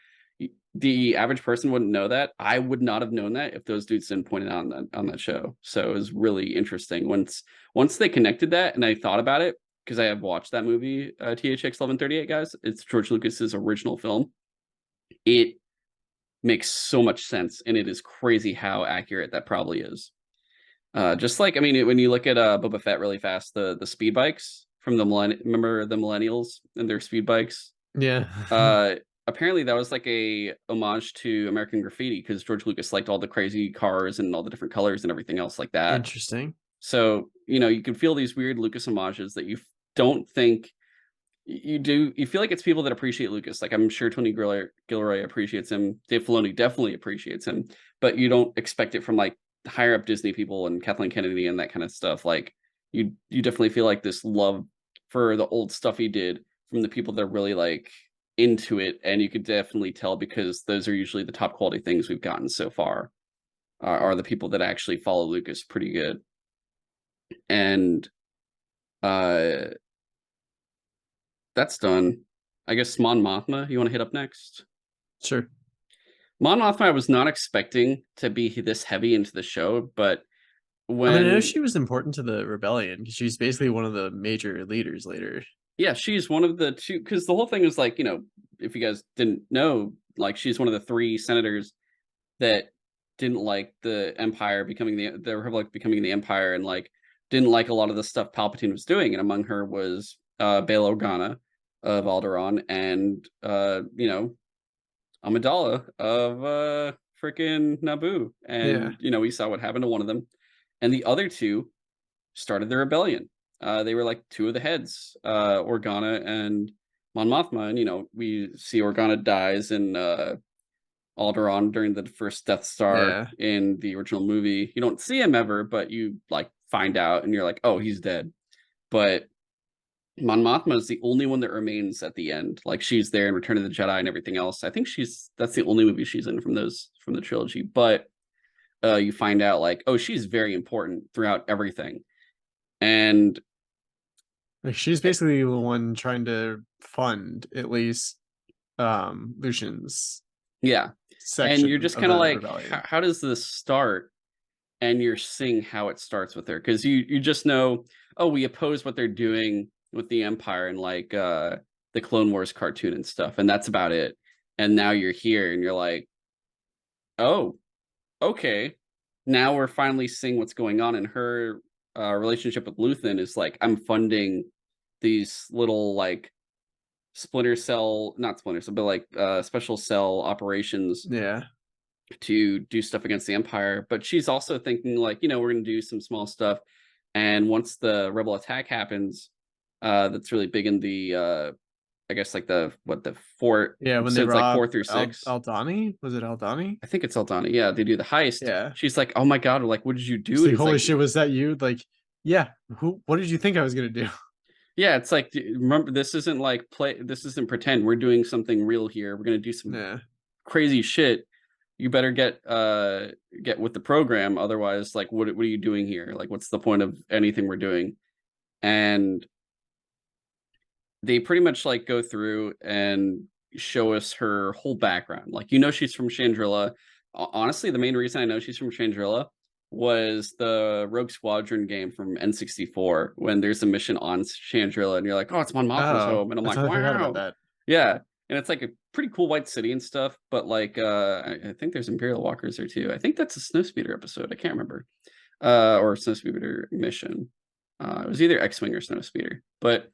the average person wouldn't know that. I would not have known that if those dudes didn't point it out on that show. So it was really interesting once they connected that, and I thought about it because I have watched that movie, THX 1138, guys. It's George Lucas's original film. It makes so much sense, and it is crazy how accurate that probably is. Just like, I mean, when you look at Boba Fett really fast, the speed bikes from remember the millennials and their speed bikes? Yeah. Uh, Apparently that was like a homage to American Graffiti because George Lucas liked all the crazy cars and all the different colors and everything else like that. Interesting. So, you can feel these weird Lucas homages that you don't think you feel like it's people that appreciate Lucas. Like I'm sure Tony Gilroy appreciates him. Dave Filoni definitely appreciates him, but you don't expect it from like higher up Disney people and Kathleen Kennedy and that kind of stuff. Like you definitely feel like this love for the old stuff he did from the people that are really like into it, and you could definitely tell because those are usually the top quality things we've gotten so far. Are the people that actually follow Lucas pretty good, and uh that's done. I guess Mon Mothma, you want to hit up next? Sure. Mon Mothma, I was not expecting to be this heavy into the show, but I mean, I know when, she was important to the rebellion because she's basically one of the major leaders later. yeah, she's one of the two, because the whole thing is like, if you guys didn't know, like she's one of the three senators that didn't like the Empire becoming the Republic becoming the Empire, and like didn't like a lot of the stuff Palpatine was doing, and among her was Bail Organa of Alderaan, and Amidala of freaking Naboo. Yeah. And we saw what happened to one of them. And the other two started the rebellion. They were like two of the heads, Organa and Mon Mothma. And we see Organa dies in Alderaan during the first Death Star Yeah. in the original movie. You don't see him ever, but you like find out and you're like, oh, he's dead. But Mon Mothma is the only one that remains at the end. Like she's there in Return of the Jedi and everything else. I think that's the only movie she's in from the trilogy. But you find out like, oh, she's very important throughout everything. And Like she's basically the one trying to fund at least Lucian's yeah, and you're section just of kind of the like, rebellion. how does this start? And you're seeing how it starts with her because you just know, oh, we oppose what they're doing with the Empire and like the Clone Wars cartoon and stuff, and that's about it. And now you're here and you're like, Oh, okay. Now we're finally seeing what's going on in her relationship with Luthen is like, I'm funding these little like splinter cell, not splinter cell, but like special cell operations Yeah. to do stuff against the Empire. But she's also thinking like, we're gonna do some small stuff. And once the rebel attack happens, that's really big in the I guess like the four Yeah, when they episodes like four robbed through six. Aldani? Was it Aldani? I think it's Aldana. Yeah, they do the heist. Yeah. She's like, "Oh my god!" Like, what did you do? She's And like, he's "Holy like, shit, was that you?" Like, yeah. What did you think I was gonna do? "Yeah." It's like, remember, this isn't like play. This isn't pretend. We're doing something real here. We're gonna do some Yeah. crazy shit. You better get with the program. Otherwise, like, what are you doing here? Like, what's the point of anything we're doing? And they pretty much like go through and show us her whole background. Like, she's from Chandrila. Honestly, the main reason I know she's from Chandrila was the Rogue Squadron game from N64 when there's a mission on Chandrila and you're like, oh, it's Mon Mothma's Oh, home. And I'm I like, totally forgot about wow. that. Yeah. And it's like a pretty cool white city and stuff. But like, I think there's Imperial Walkers there too. I think that's a Snowspeeder episode. I can't remember. Or Snowspeeder mission. It was either X-Wing or Snowspeeder. But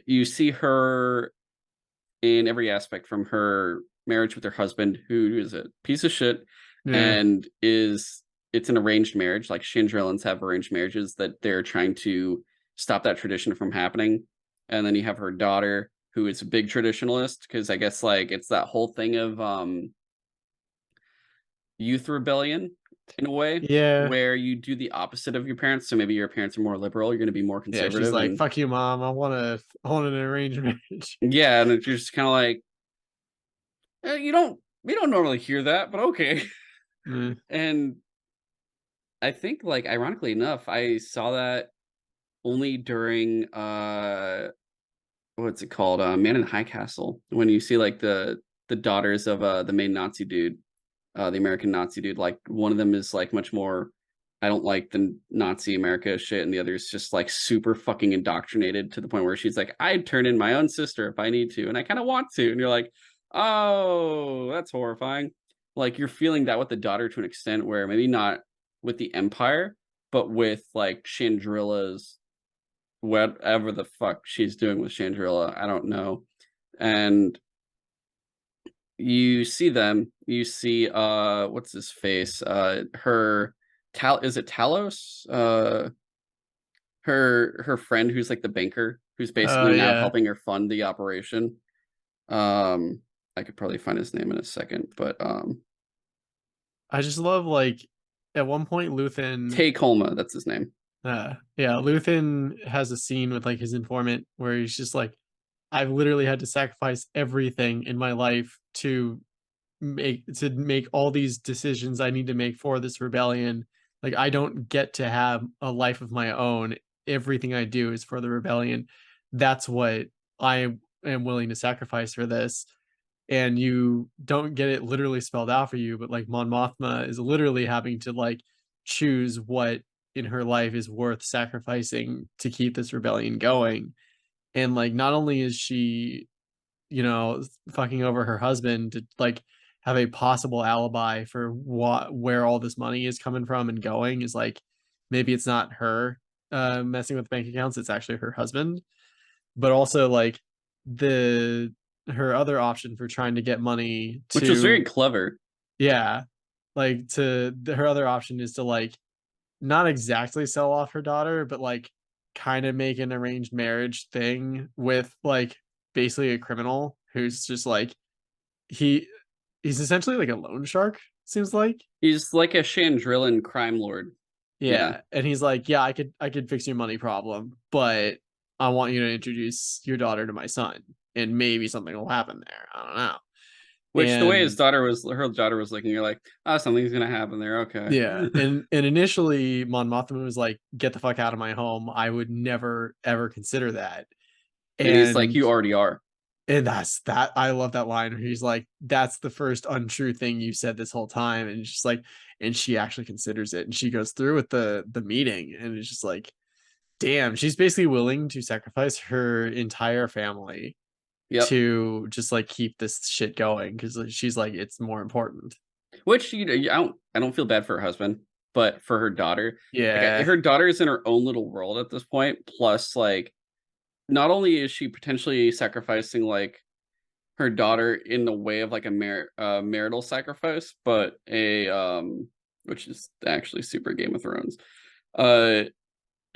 you see her in every aspect from her marriage with her husband, who is a piece of shit, Yeah. and it's an arranged marriage. Like Chandrillans have arranged marriages that they're trying to stop that tradition from happening. And then you have her daughter, who is a big traditionalist, because I guess like it's that whole thing of youth rebellion in a way Yeah. where you do the opposite of your parents. So maybe your parents are more liberal, you're going to be more Yeah, she's conservative, like, and "Fuck you, mom. I want an arranged marriage." yeah, and it's just kind of like you don't we don't normally hear that, but okay. Mm. And I think like ironically enough, I saw that only during what's it called? Man in High Castle, when you see like the daughters of the main Nazi dude, the American Nazi dude, like one of them is like much more I don't like the Nazi America shit, and the other is just like super fucking indoctrinated to the point where she's like, I'd turn in my own sister if I need to, and I kind of want to. And you're like, oh, that's horrifying. Like you're feeling that with the daughter to an extent where maybe not with the Empire, but with like Chandrilla's whatever the fuck she's doing with Chandrilla. I don't know. And you see them, you see what's his face? Her is it Talos? Her friend who's like the banker who's Oh, basically now yeah. helping her fund the operation. Um I could probably find his name in a second, but I just love, like, at one point, Luthen Tay Colma, that's his name. yeah, Luthen has a scene with, like, his informant where he's just like, "I've literally had to sacrifice everything in my life to make all these decisions I need to make for this rebellion. Like, I don't get to have a life of my own. Everything I do is for the rebellion. That's what I am willing to sacrifice for this." And you don't get it literally spelled out for you, but like Mon Mothma is literally having to like choose what in her life is worth sacrificing to keep this rebellion going. And like not only is she, fucking over her husband to like have a possible alibi for where all this money is coming from and going is like maybe it's not her messing with bank accounts, it's actually her husband. But also like the her other option for trying to get money Which was very to clever. yeah, like her other option is to like not exactly sell off her daughter, but like kind of make an arranged marriage thing with like basically a criminal who's just like he he's essentially like a loan shark, seems like. He's like a Chandrillan crime lord. Yeah. Yeah, and he's like, "Yeah, I could fix your money problem, but I want you to introduce your daughter to my son, and maybe something will happen there. I don't know." Which the way And her daughter was looking, you're like, oh, something's gonna happen there. Okay. yeah, and initially Mon Mothma was like, "Get the fuck out of my home. I would never ever consider that." And he's like, And you already are. that I love that line where he's like, "That's the first untrue thing you said this whole time." And it's just like, and she actually considers it, and she goes through with the meeting, and it's just like, damn, she's basically willing to sacrifice her entire family Yep. to just like keep this shit going because she's like, it's more important. Which I don't feel bad for her husband, but for her daughter, Yeah, her daughter is in her own little world at this point. Plus, like, not only is she potentially sacrificing like her daughter in the way of like a marital sacrifice, but a which is actually super Game of Thrones. Uh,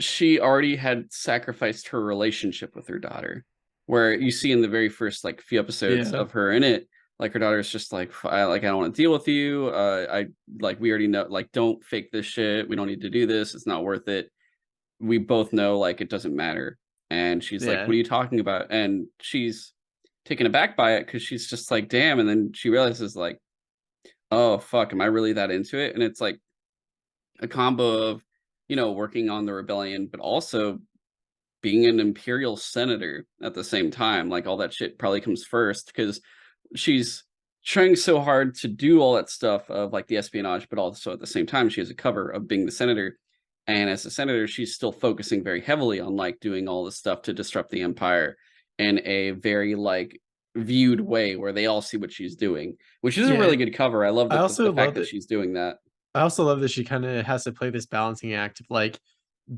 she already had sacrificed her relationship with her daughter, where you see in the very first like few episodes yeah, of her in it, like her daughter's just like, I don't want to deal with you. I like we already know, like, don't fake this shit. We don't need to do this. It's not worth it. We both know like it doesn't matter. And she's like, yeah, what are you talking about? And she's taken aback by it because she's just like, damn. And then she realizes like, oh fuck, am I really that into it? And it's like a combo of, working on the rebellion, but also being an imperial senator at the same time. Like all that shit probably comes first because she's trying so hard to do all that stuff of like the espionage, but also at the same time she has a cover of being the senator. And as a senator, she's still focusing very heavily on like doing all this stuff to disrupt the empire in a very like viewed way where they all see what she's doing, which is a yeah. really good cover. I love I that the also fact love that that. she's doing that. I also love that she kind of has to play this balancing act of like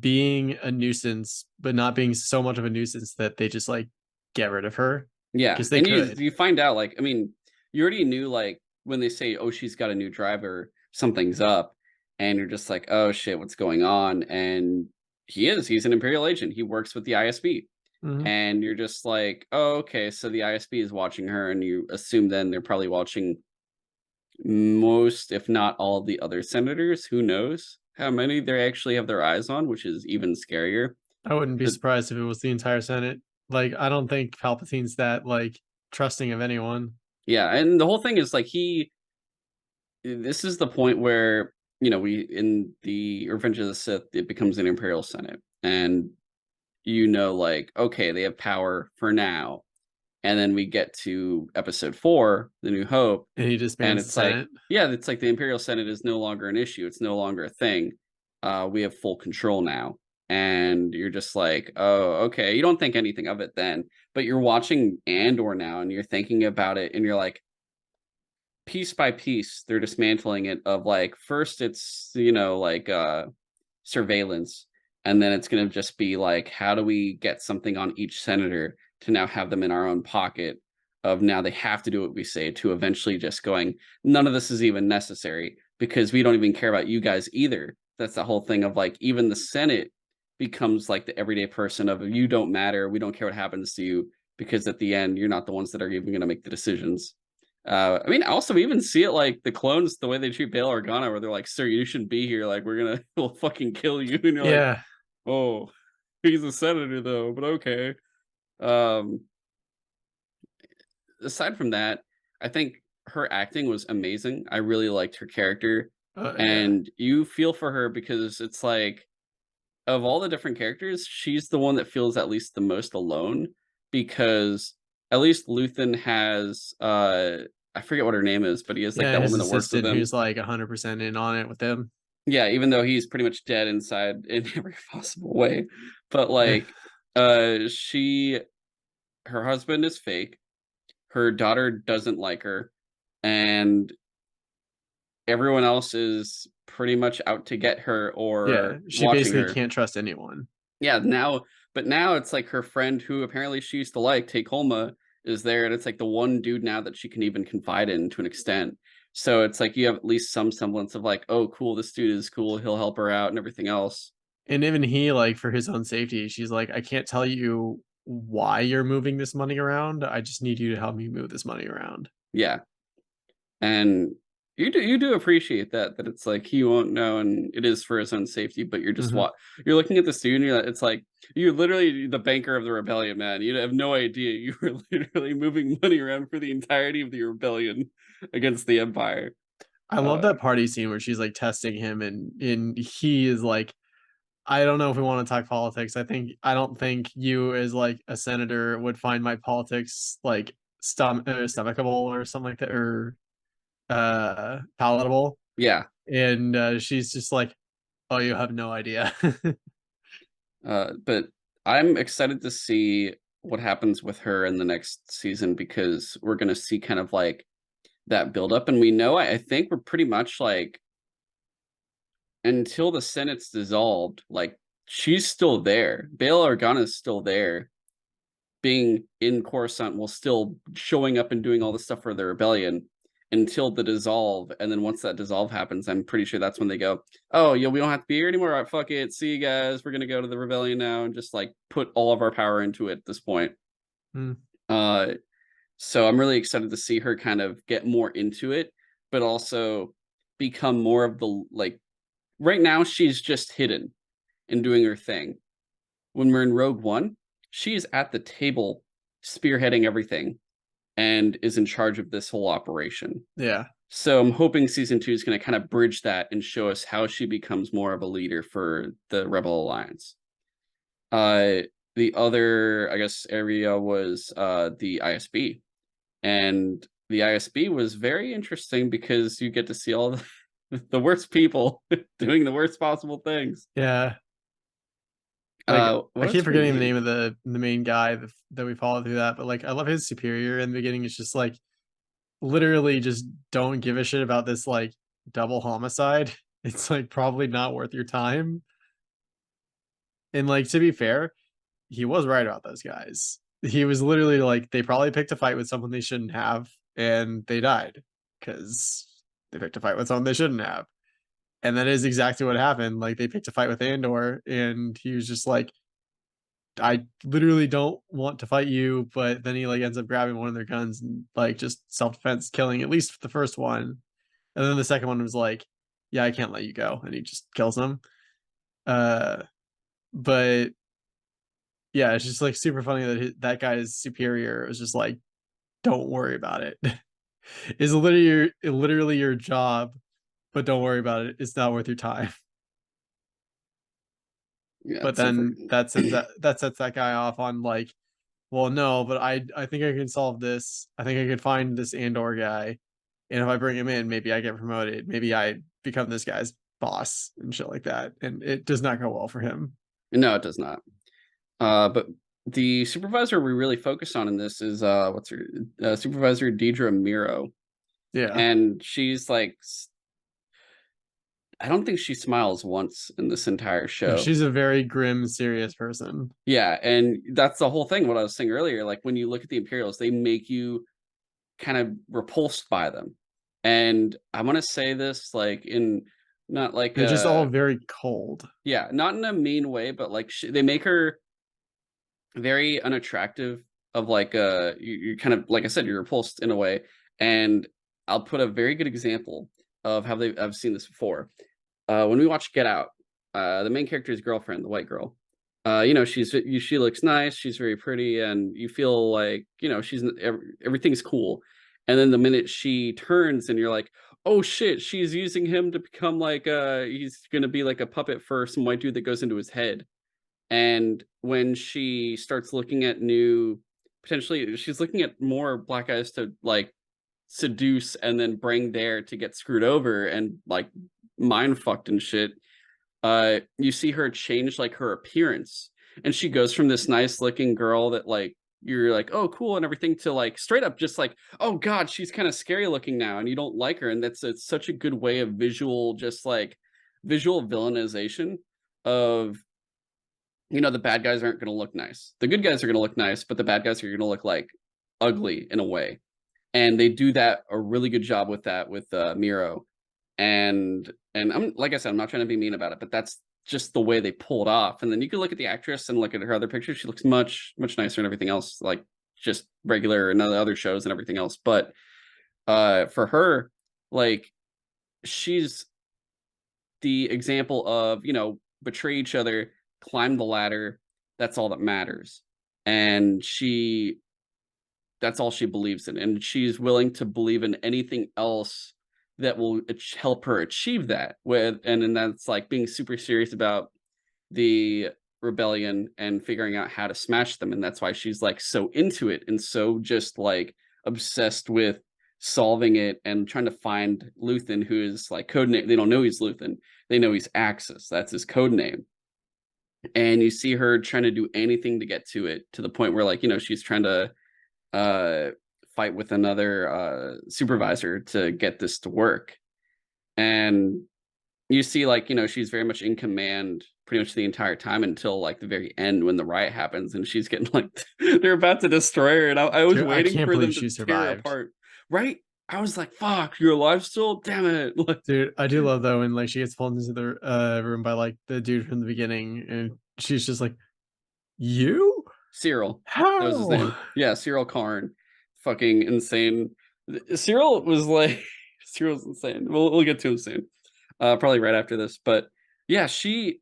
being a nuisance, but not being so much of a nuisance that they just like get rid of her Yeah, because they and you could. you find out like, I mean, you already knew like when they say, "Oh, she's got a new driver, something's up," and you're just like, "Oh shit, what's going on?" And he's an Imperial agent. He works with the ISB, Mhm. and you're just like, "Oh, okay, so the ISB is watching her," and you assume then they're probably watching most, if not all, of the other senators. Who knows how many they actually have their eyes on, which is even scarier. I wouldn't be But surprised if it was the entire Senate. Like, I don't think Palpatine's that like trusting of anyone. yeah, and the whole thing is like this is the point where we in the Revenge of the Sith it becomes an Imperial Senate, and like, okay, they have power for now, and then we get to Episode 4, The New Hope, And he and disbands the it's like, Senate. yeah, it's like the Imperial Senate is no longer an issue. It's no longer a thing. We have full control now, and you're just like, oh, okay. You don't think anything of it then, but you're watching Andor now, and you're thinking about it, and you're like, piece by piece they're dismantling it of like first it's like surveillance, and then it's going to just be like how do we get something on each senator to now have them in our own pocket, of now they have to do what we say, to eventually just going, none of this is even necessary because we don't even care about you guys either. That's the whole thing of like even the Senate becomes like the everyday person of you don't matter, we don't care what happens to you, because at the end you're not the ones that are even going to make the decisions. I mean, also we even see it like the clones, the way they treat Bail Organa, where they're like, "Sir, you shouldn't be here. Like, we'll fucking kill you." And you're like, Yeah. "Oh, he's a senator though, but okay." Um, Aside from that, I think her acting was amazing. I really liked her character, Yeah. and you feel for her because it's like of all the different characters, she's the one that feels at least the most alone, because at least Luthen has I forget what her name is, but he has like Yeah, that his woman that works with assistant him. who's like 100% in on it with him. Yeah, even though he's pretty much dead inside in every possible way. But Yeah. like she her husband is fake. Her daughter doesn't like her, and everyone else is pretty much out to get her Yeah, or she watching basically her. can't trust anyone. Yeah, now it's like her friend who apparently she used to like, Take Holma, is there, and it's like the one dude now that she can even confide in to an extent. So it's like you have at least some semblance of like, oh, cool, this dude is cool, he'll help her out and everything else. And even he, like, for his own safety, she's like, "I can't tell you why you're moving this money around. I just need you to help me move this money around." Yeah. And you do appreciate that it's like he won't know and it is for his own safety, but Mhm. you're looking at the student, it's like you're literally the banker of the rebellion, man. You have no idea you were literally moving money around for the entirety of the rebellion against the empire. I love Uh that party scene where she's, like, testing him and he is like, "I don't know if we wanna talk politics. I don't think you as, like, a senator would find my politics, like, stomachable or something like that or, palatable." yeah. And, she's just like, "Oh, you have no idea." But I'm excited to see what happens with her in the next season, because we're gonna see kind of like that buildup. And we know, I think we're pretty much like until the Senate's dissolved, like she's still there. Bail Organa is still there, being in Coruscant while still showing up and doing all the stuff for the rebellion until the dissolve. And then once that dissolve happens, I'm pretty sure that's when they go, oh yeah, we don't have to be here anymore. All right, fuck it. See you guys. We're gonna go to the rebellion now and just like put all of our power into it at this point. Hmm. Uh so I'm really excited to see her kind of get more into it, but also become more of the like right now she's just hidden and doing her thing. When we're in Rogue One, she's at the table spearheading everything and is in charge of this whole operation. Yeah. So I'm hoping season 2 is going to kind of bridge that and show us how she becomes more of a leader for the Rebel Alliance. The other, I guess, area was the ISB. And the ISB was very interesting because you get to see all the worst people doing the worst possible things. Yeah. Like, I What's keep her forgetting the name? name of the main guy that we followed through that, but like I love his superior in the beginning. It's just like literally just don't give a shit about this like double homicide. It's like probably not worth your time. And like to be fair, he was right about those guys. He was literally like they probably picked a fight with someone they shouldn't have, and they died because they picked a fight with someone they shouldn't have. And that is exactly what happened. Like they picked a fight with Andor, and he was just like, I literally don't want to fight you, but then he like ends up grabbing one of their guns and like just self-defense killing at least the first one. And then the second one was like, yeah, I can't let you go, and he just kills him. Uh but yeah, it's just like super funny that that guy's superior was just like, don't worry about it. It's literally your job, but don't worry about it. It's not worth your time. Yeah, But it's so then freaking. that sets that guy off on like, well, no, but I think I can solve this. I think I could find this Andor guy, and if I bring him in, maybe I get promoted. Maybe I become this guy's boss and shit like that. And it does not go well for him. No, it does not. But the supervisor we really focus on in this is what's her supervisor Deidre Miro, Yeah. and she's like, I don't think she smiles once in this entire No, show. she's a very grim, serious person. Yeah, and that's the whole thing. What I was saying earlier, like when you look at the Imperials, they make you kind of repulsed by them. And I want to say this like in not like They're just all very cold. yeah, not in a mean way, but like they make her very unattractive. Of like you kind of like I said, you're repulsed in a way. And I'll put a very good example of how I've seen this before. When we watch Get Out, the main character's girlfriend, the white girl, she looks nice, she's very pretty, and you feel like she's everything's cool. And then the minute she turns, and you're like, oh shit, she's using him to become like he's gonna be like a puppet for some white dude that goes into his head. And when she starts looking at new, potentially, she's looking at more black guys to like seduce and then bring there to get screwed over and like mind fucked and shit. You see her change like her appearance, and she goes from this nice looking girl that like you're like, oh cool and everything, to like straight up just like, oh god, she's kind of scary looking now and you don't like her. And it's such a good way of visual, just like visual villainization of the bad guys aren't going to look nice, the good guys are going to look nice, but the bad guys are going to look like ugly in a way. And they do that a really good job with that with Miro. And I'm like I said, I'm not trying to be mean about it, but that's just the way they pull it off. And then you can look at the actress and look at her other pictures. She looks much, much nicer and everything else, like just regular and other shows and everything else. But for her, like she's the example of, betray each other, climb the ladder. That's all that matters. And that's all she believes in. And she's willing to believe in anything else that will help her achieve that. And then that's like being super serious about the rebellion and figuring out how to smash them. And that's why she's like so into it and so just like obsessed with solving it and trying to find Luthen, who is like codename. They don't know he's Luthen. They know he's Axis. That's his code name. And you see her trying to do anything to get to it, to the point where like, she's trying to uh fight with another supervisor to get this to work. And you see, like, she's very much in command pretty much the entire time until like the very end when the riot happens and she's getting like they're about to destroy her. And I was Dude, I waiting can't for believe them she to tear her survived. apart. Right? I was like, fuck, you're alive still? Damn it. Like, Dude, I do love though when like she gets pulled into the room by like the dude from the beginning, and she's just like, "You? Cyril. That was his How?" name. Yeah, Cyril Karn. Fucking insane. Cyril was like Cyril's insane. We'll get to him soon. Probably right after this. But yeah, she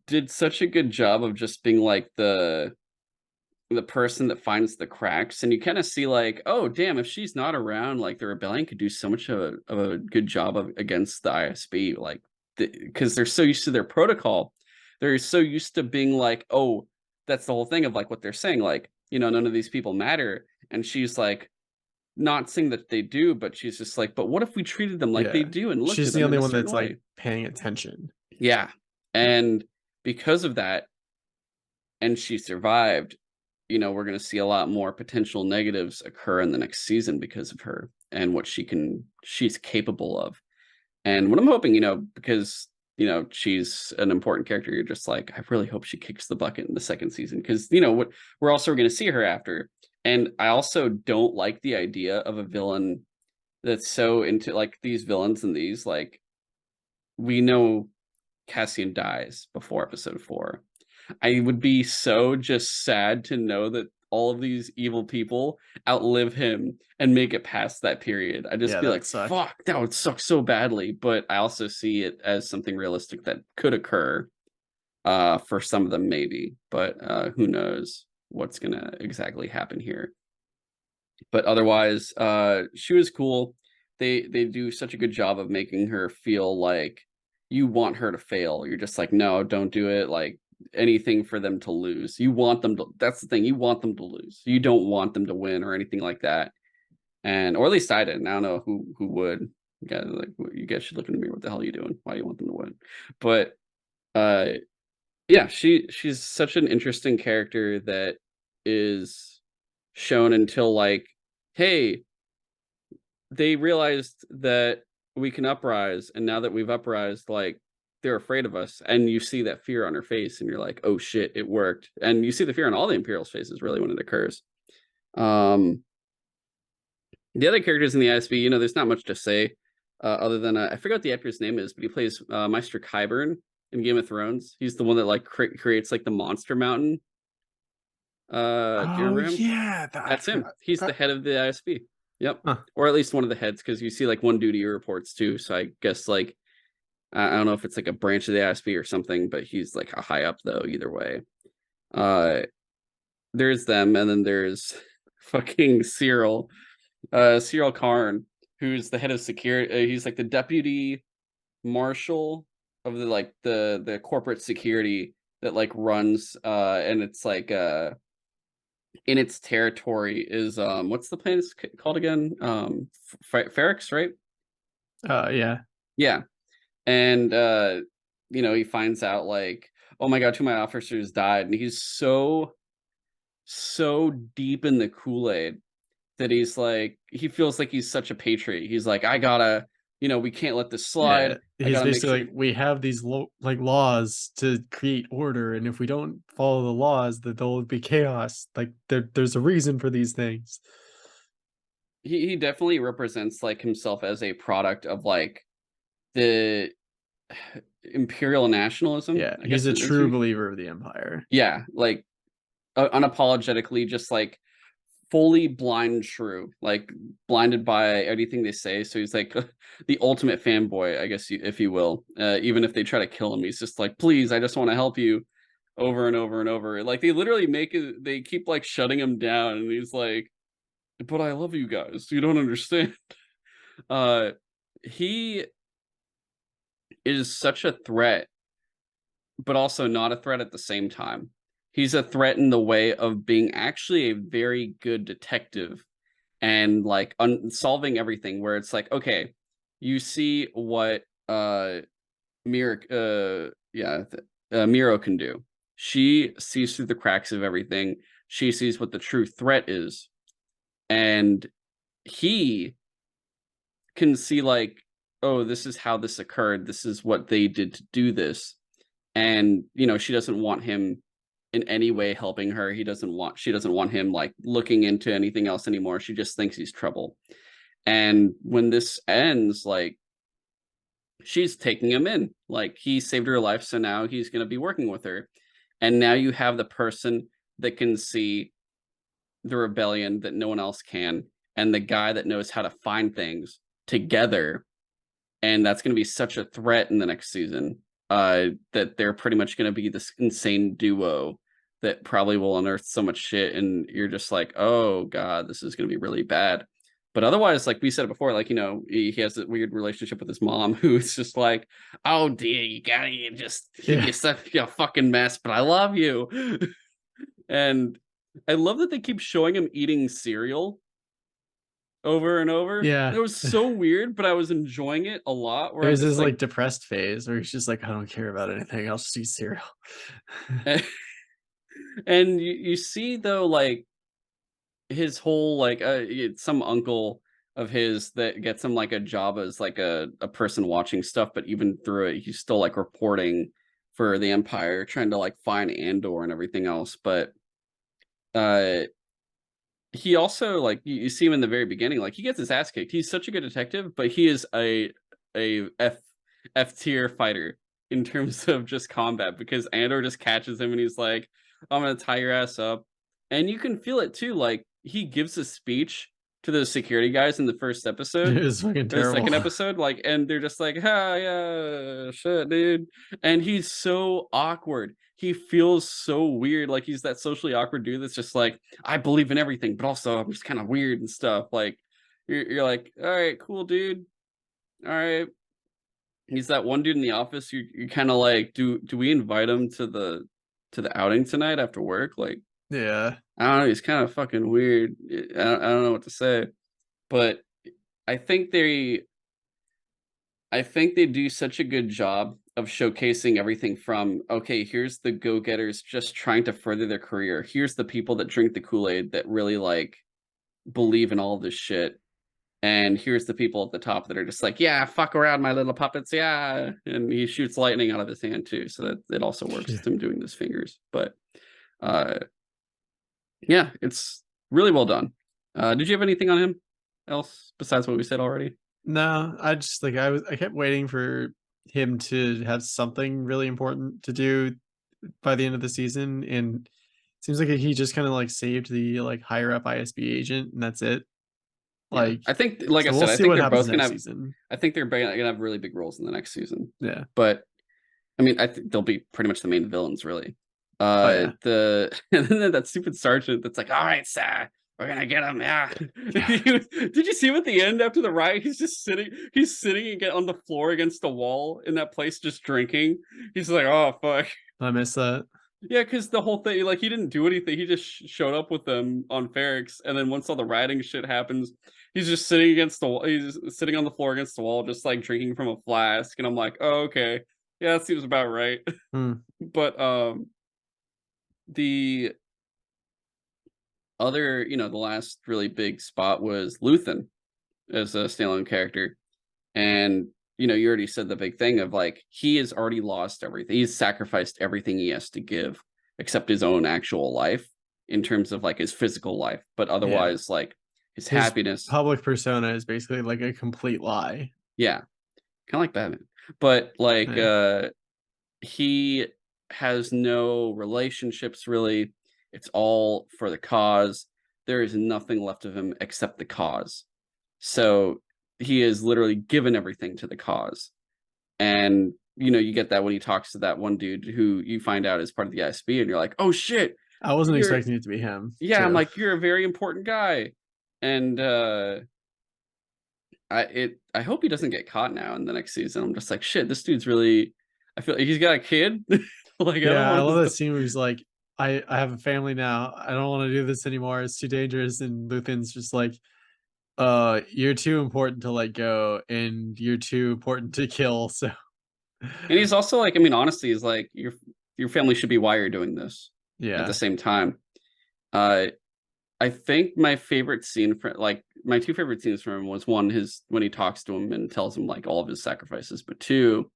did such a good job of just being like the person that finds the cracks, and you kind of see like, oh damn, if she's not around, like the rebellion could do so much of a good job of against the ISB, like because they're so used to their protocol, they're so used to being like, oh, that's the whole thing of like what they're saying, like, none of these people matter, and she's like, not saying that they do, but she's just like, but what if we treated them like they Yeah, do and looked she's at the them in only a one certain that's like way? paying attention. Yeah, and because of that, and she survived, we're going to see a lot more potential negatives occur in the next season because of her and what she's capable of. And what I'm hoping, because she's an important character, you're just like, I really hope she kicks the bucket in the second season, because what we're also going to see her after. And I also don't like the idea of a villain that's so into like these villains and these like, we know Cassian dies before episode 4. I would be so just sad to know that all of these evil people outlive him and make it past that period. I'd just Yeah, be that like, would suck. fuck, that would suck so badly. But I also see it as something realistic that could occur for some of them, maybe. But who knows what's gonna exactly happen here. But otherwise, she was cool. They do such a good job of making her feel like you want her to fail. You're just like, no, don't do it. Like anything for them to lose. You want them to. That's the thing. You want them to lose. You don't want them to win or anything like that. And or at least I didn't. I don't know who would. You guys should look in the mirror. What the hell are you doing? Why do you want them to win? But uh, yeah, she's such an interesting character that is shown until like, hey, they realized that we can uprise, and now that we've uprised, like they're afraid of us, and you see that fear on her face, and you're like, oh shit, it worked. And you see the fear on all the Imperials' faces really when it occurs. Um, the other characters in the ISB, there's not much to say other than I forget what the actor's name is, but he plays Maester Qyburn in Game of Thrones. He's the one that like creates like the monster mountain. Do you Oh remember him? yeah, I That's him. forgot. He's the head of the ISB. Yep. Huh. Or at least one of the heads, because you see like one duty reports too. So I guess like I don't know if it's like a branch of the ISB or something, but he's like a high up though, either way. Uh there's them, and then there's fucking Cyril Karn, who's the head of security. He's like the deputy marshal of the like the corporate security that like runs and it's like in its territory is what's the place called again? Ferrex, right? Yeah. Yeah. And he finds out like, oh my god, two of my officers died, and he's so deep in the Kool-Aid that he's like, he feels like he's such a patriot. He's like, I gotta, we can't let this Yeah, slide. I he's gotta make basically sure. like, we have these like laws to create order, and if we don't follow the laws, that there'll be chaos. Like there's a reason for these things. He definitely represents like himself as a product of like the imperial nationalism, Yeah, I he's guess a is true believer of the empire. yeah, like unapologetically, just like fully blind true, like blinded by anything they say. So he's like the ultimate fanboy, I guess, if you will. Even if they try to kill him, he's just like, please, I just want to help you, over and over and over. Like they literally make it, they keep like shutting him down, and he's like, but I love you guys. You don't understand. Uh, he is such a threat, but also not a threat at the same time. He's a threat in the way of being actually a very good detective and like solving everything. Where it's like, okay, you see what Miro can do. She sees through the cracks of everything. She sees what the true threat is, and he can see like, oh, this is how this occurred. This is what they did to do this. And, she doesn't want him in any way helping her. She doesn't want him like looking into anything else anymore. She just thinks he's trouble. And when this ends, like, she's taking him in. Like, he saved her life, so now he's going to be working with her. And now you have the person that can see the rebellion that no one else can, and the guy that knows how to find things together. And that's going to be such a threat in the next season, that they're pretty much going to be this insane duo that probably will unearth so much shit, and you're just like, oh god, this is going to be really bad. But otherwise, like we said before, like, he has a weird relationship with his mom, who's just like, oh dear, you just Yeah. you're such a fucking mess, but I love you. And I love that they keep showing him eating cereal over and over. Yeah. It was so weird, but I was enjoying it a lot, where I'm There's just this, like, like, depressed phase where he's just like, "I don't care about anything, I'll just eat cereal." and you see though, like, his whole like, it's some uncle of his that gets him like a job as like a person watching stuff, but even through it, he's still like reporting for the Empire, trying to like find Andor and everything else. But uh he also, like, you see him in the very beginning, like, he gets his ass kicked. He's such a good detective, but he is a F tier fighter in terms of just combat, because Andor just catches him and he's like, I'm gonna tie your ass up. And you can feel it too. Like, he gives a speech to the security guys in the first It episode was fucking or the terrible. second episode, like, and they're just like, ah, yeah, shit, dude. And he's so awkward. He feels so weird. Like, he's that socially awkward dude that's just like, I believe in everything, but also I'm just kind of weird and stuff. Like, you're like, all right, cool, dude. All right. He's that one dude in the office. You kind of like, do we invite him to the outing tonight after work? Like, Yeah. I don't know. He's kind of fucking weird. I don't know what to say, but I think they I think they do such a good job of showcasing everything from, okay, here's the go-getters just trying to further their career. Here's the people that drink the Kool-Aid that really like believe in all this shit. And here's the people at the top that are just like, yeah, fuck around, my little puppets, yeah. And he shoots lightning out of his hand too, so that it also works Yeah. with him doing his fingers. But uh yeah, it's really well done. Did you have anything on him else besides what we said already? No, I just like I kept waiting for him to have something really important to do by the end of the season, and it seems like he just kinda, like, saved the, like, higher up ISB agent, and that's it. Yeah, Like, I think, like I so we'll said, I see think what they're happens both gonna next have. season. I think they're gonna have really big roles in the next season. Yeah. But I mean, I think they'll be pretty much the main villains, really. Oh, yeah. The and then that stupid sergeant that's like, "All right, sir, we're gonna get him." Yeah. Yeah. Did you see him at the end after the riot? He's just sitting. He's sitting and get on the floor against the wall in that place, just drinking. He's like, "Oh fuck." I miss that. Yeah, because the whole thing, like, he didn't do anything. He just showed up with them on Ferrix, and then once all the rioting shit happens, he's just sitting against the wall. He's sitting on the floor against the wall, just like drinking from a flask. And I'm like, oh, okay, yeah, that seems about right. Hmm. But the other, the last really big spot was Luthen as a standalone character. And you already said the big thing of like, he has already lost everything. He's sacrificed everything he has to give except his own actual life in terms of like his physical life, but Yeah. otherwise like his His happiness. public persona is basically like a complete lie. Yeah, kind of like Batman. But like, Yeah. he has no relationships really. It's all for the cause. There is nothing left of him except the cause. So he is literally given everything to the cause. And you get that when he talks to that one dude who you find out is part of the ISB, and you're like, oh shit, I wasn't you're expecting it to be him, yeah, I'm too. like, you're a very important guy. And I hope he doesn't get caught now in the next season. I'm just like, shit, this dude's really, I feel like he's got a kid. Like, I don't Yeah, I want love that this. scene where he's like, I have a family now. I don't wanna do this anymore. It's too dangerous." And Luthen's just like, you're too important to let go, and you're too important to kill, so." And he's also like, I mean, honestly, he's like, your family should be why you're doing this at the Yeah. same time. Uh I think my favorite scene for like my two favorite scenes from him was one his when he talks to him and tells him like all of his sacrifices, but two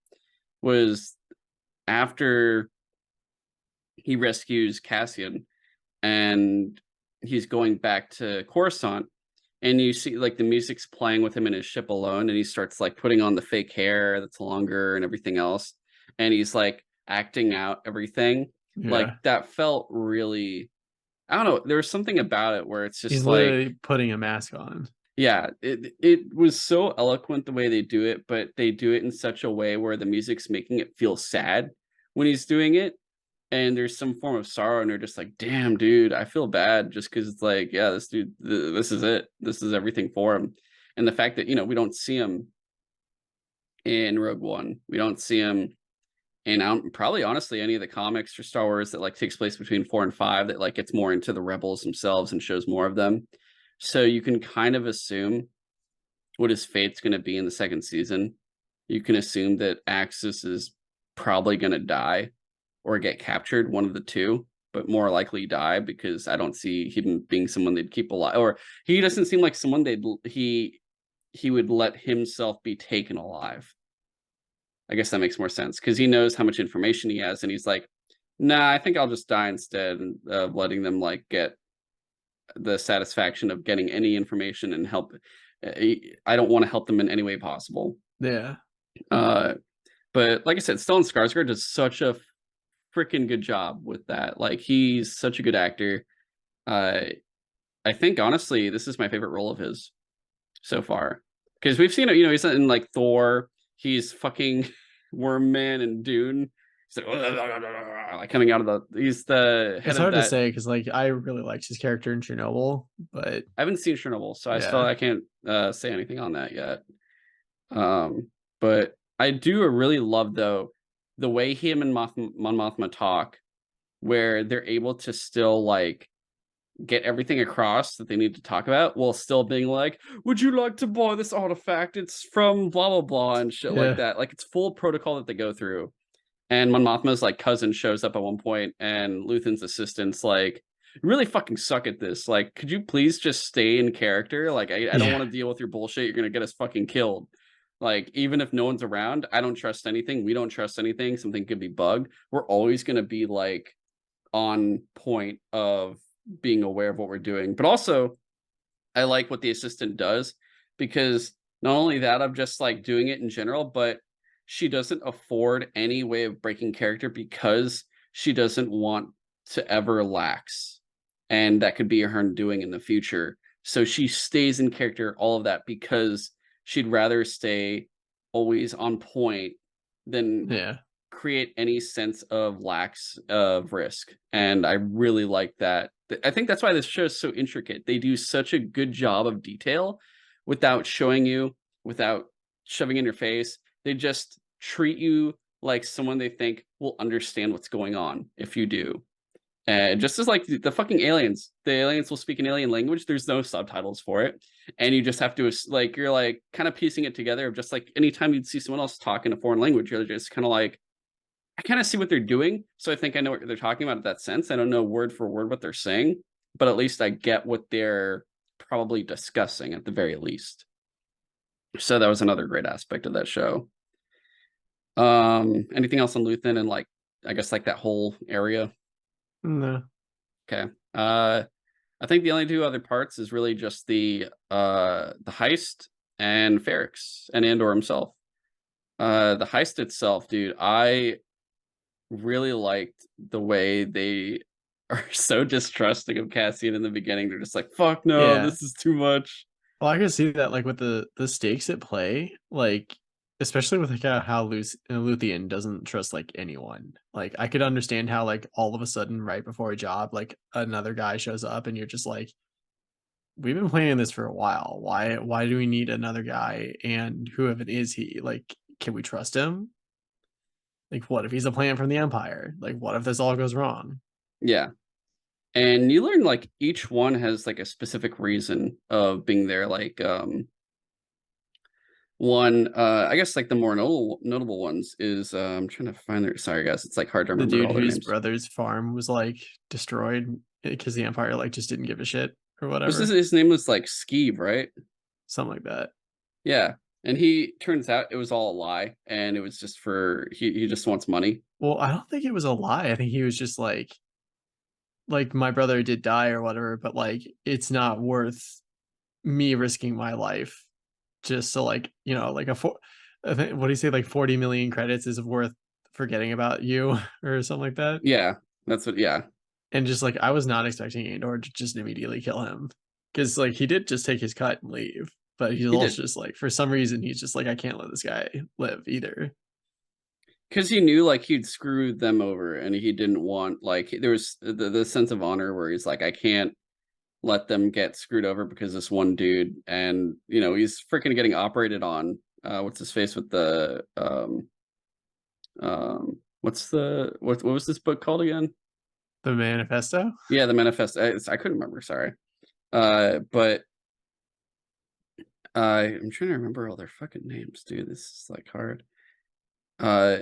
was after he rescues Cassian and he's going back to Coruscant, and you see like the music's playing with him in his ship alone, and he starts like putting on the fake hair that's longer and everything else, and he's like acting out everything. Like Yeah. that felt really, I don't know, there was something about it where it's He's just like, literally putting a mask on. yeah, it was so eloquent the way they do it, but they do it in such a way where the music's making it feel sad when he's doing it, and there's some form of sorrow, and they're just like, damn, dude, I feel bad just because it's like, yeah, this dude, this is it, this is everything for him. And the fact that, you know, we don't see him in Rogue One, we don't see him in probably honestly any of the comics for Star Wars that like takes place between 4 and 5, that like gets more into the rebels themselves and shows more of them, so you can kind of assume what his fate's going to be in the second season. You can assume that Axis is probably going to die or get captured, one of the two, but more likely die, because I don't see him being someone they'd keep alive, or he doesn't seem like someone he would let himself be taken alive. I guess that makes more sense because he knows how much information he has, and he's like, nah, I think I'll just die instead of letting them like get the satisfaction of getting any information and help. I don't want to help them in any way possible. Yeah. Uh, but like I said, Stellan Skarsgård does such a freaking good job with that. Like he's such a good actor. Uh, I think honestly, this is my favorite role of his so far, because we've seen it. You know, he's in like Thor. He's fucking Worm Man and Dune. He's like coming out of the. He's the head It's of hard to that. say because like I really liked his character in Chernobyl, but I haven't seen Chernobyl, so yeah. I can't say anything on that yet. But I do really love though the way him and Mon Mothma talk, where they're able to still like get everything across that they need to talk about while still being like, would you like to buy this artifact? It's from blah blah blah and shit like Yeah. that. Like it's full protocol that they go through. And Mon Mothma's like cousin shows up at one point, and Luthen's assistant's like, you really fucking suck at this. Like, could you please just stay in character? Like, I don't Yeah. want to deal with your bullshit. You're gonna get us fucking killed. Like, even if no one's around, I don't trust anything. We don't trust anything. Something could be bugged. We're always gonna be like on point of being aware of what we're doing. But also, I like what the assistant does, because not only that, I'm just like doing it in general, but she doesn't afford any way of breaking character because she doesn't want to ever lax. And that could be her doing in the future. So she stays in character, all of that, because she'd rather stay always on point than Yeah. create any sense of lax of risk. And I really like that. I think that's why this show is so intricate. They do such a good job of detail without showing you, without shoving in your face. They just treat you like someone they think will understand what's going on if you do. And just as like the fucking aliens, the aliens will speak an alien language. There's no subtitles for it, and you just have to like, you're like kind of piecing it together. Of just like anytime you'd see someone else talk in a foreign language, you're just kind of like, I kind of see what they're doing, so I think I know what they're talking about in that sense. I don't know word for word what they're saying, but at least I get what they're probably discussing at the very least. So that was another great aspect of that show. Anything else on Luthen and like, I guess like that whole area? No. Okay. I think the only two other parts is really just the heist and Ferrix and Andor himself. The heist itself, dude, I really liked the way they are so distrusting of Cassian in the beginning. They're just like, fuck no, Yeah. this is too much. Well, I can see that like with the stakes at play, like especially with like how Luthien doesn't trust like anyone. Like I could understand how like all of a sudden right before a job, like another guy shows up and you're just like, we've been planning this for a while. Why do we need another guy? And whoever is he? Like, can we trust him? Like, what if he's a plan from the Empire? Like, what if this all goes wrong? Yeah. And you learn like each one has like a specific reason of being there. Like one I guess like the more notable ones is I'm trying to find their, sorry guys, it's like hard to The remember dude all their whose names. brother's farm was like destroyed because the Empire like just didn't give a shit. or Was whatever, his name was like Skeeve, right? something like that. Yeah. And he turns out it was all a lie, and it was just for he just wants money. Well, I don't think it was a lie. I think he was just like my brother did die or whatever, but like it's not worth me risking my life just to like, like I think, what do you say, like 40 million credits is worth forgetting about you or something like that. Yeah. That's what yeah. And just like I was not expecting Andor to just immediately kill him. Because like he did just take his cut and leave. But he's He did. also just like for some reason he's just like, I can't let this guy live either. Because he knew like he'd screwed them over, and he didn't want like there was the sense of honor where he's like, I can't let them get screwed over because this one dude, and he's freaking getting operated on. What's his face with the what was this book called again? The manifesto? Yeah, the manifest. I couldn't remember. Sorry. But I'm trying to remember all their fucking names, dude. This is like hard. Uh,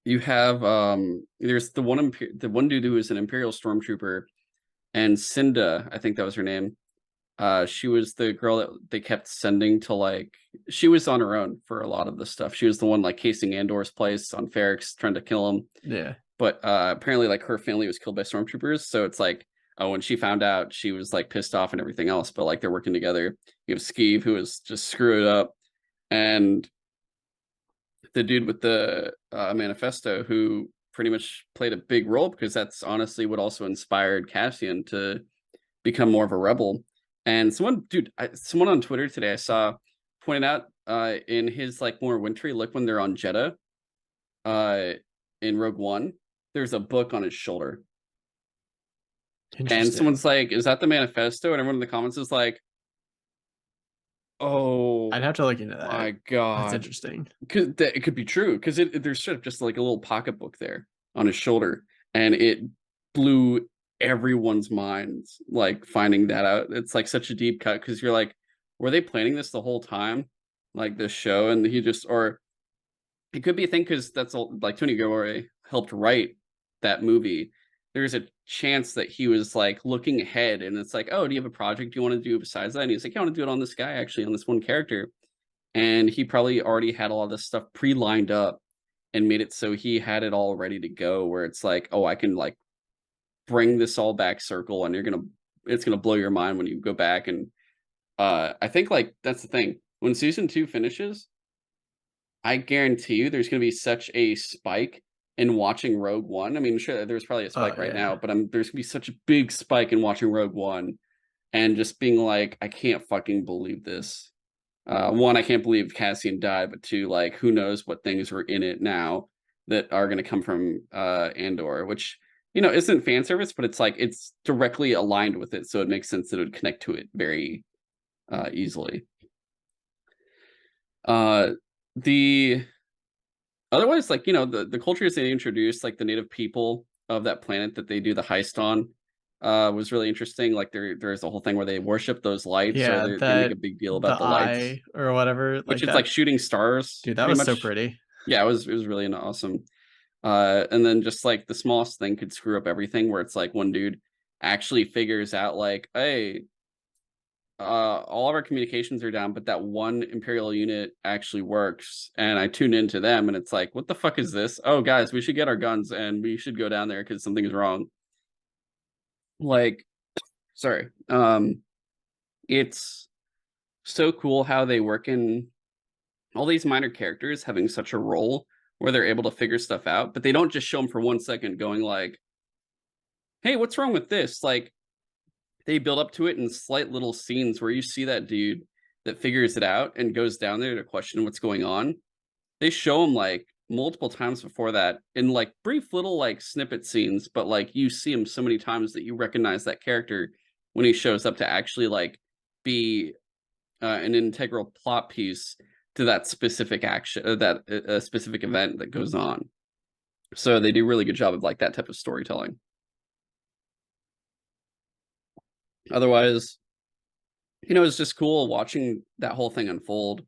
you have there's the one dude who was an Imperial stormtrooper, and Cinda, I think that was her name. She was the girl that they kept sending to like she was on her own for a lot of the stuff. She was the one like casing Andor's place on Ferrix, trying to kill him. Yeah. But apparently like her family was killed by stormtroopers, so it's like, oh, when she found out, she was like pissed off and everything else, but like they're working together. You have Skeeve, who was just screwed up, and the dude with the manifesto, who pretty much played a big role because that's honestly what also inspired Cassian to become more of a rebel. And someone on Twitter today I saw pointed out in his like more wintry look when they're on Jeddah, uh, in Rogue One, there's a book on his shoulder. And Interesting. someone's like, "Is that the manifesto?" And everyone in the comments is like, I'd "Oh have to look into that. my That's god." interesting. It could be true, because there's sort of just like a little pocketbook there on his shoulder, and it blew everyone's minds like finding that out. It's like such a deep cut, because you're like, were they planning this the whole time, like this show? And he just, or it could be a thing because that's all like Tony Gilroy helped write that movie. There's a chance that he was like looking ahead, and it's like, oh, do you have a project you want to do besides that? And he's like, yeah, I want to do it on this guy, actually, on this one character. And he probably already had all this stuff pre-lined up and made it so he had it all ready to go, where it's like, oh, I can like bring this all back circle, and it's gonna blow your mind when you go back. And I think like that's the thing. When season 2 finishes, I guarantee you there's gonna be such a spike in watching Rogue One. I mean, sure, there's probably a Oh spike right yeah. now, but there's gonna be such a big spike in watching Rogue One and just being like, I can't fucking believe this. One, I can't believe Cassian died, but two, like, who knows what things were in it now that are going to come from Andor, which isn't fan service, but it's like it's directly aligned with it, so it makes sense that it would connect to it very easily. Uh, the Otherwise, like the cultures they introduced, like the native people of that planet that they do the heist on, was really interesting. Like there's a whole thing where they worship those lights, or Yeah, they make a that big deal the about the lights, eye or whatever, which like it's like that. shooting stars, Dude, that pretty was so much. pretty. Yeah, it was really awesome. And then just like the smallest thing could screw up everything, where it's like one dude actually figures out like, hey, all of our communications are down, but that one Imperial unit actually works. And I tune into them, and it's like, what the fuck is this? Oh, guys, we should get our guns and we should go down there because something's wrong. Like, sorry. It's so cool how they work in all these minor characters having such a role where they're able to figure stuff out, but they don't just show them for 1 second going like, hey, what's wrong with this? Like, they build up to it in slight little scenes where you see that dude that figures it out and goes down there to question what's going on. They show him like multiple times before that in like brief little like snippet scenes, but like you see him so many times that you recognize that character when he shows up to actually like be an integral plot piece to that specific action, that specific event that goes on. So they do a really good job of like that type of storytelling. Otherwise, it's just cool watching that whole thing unfold.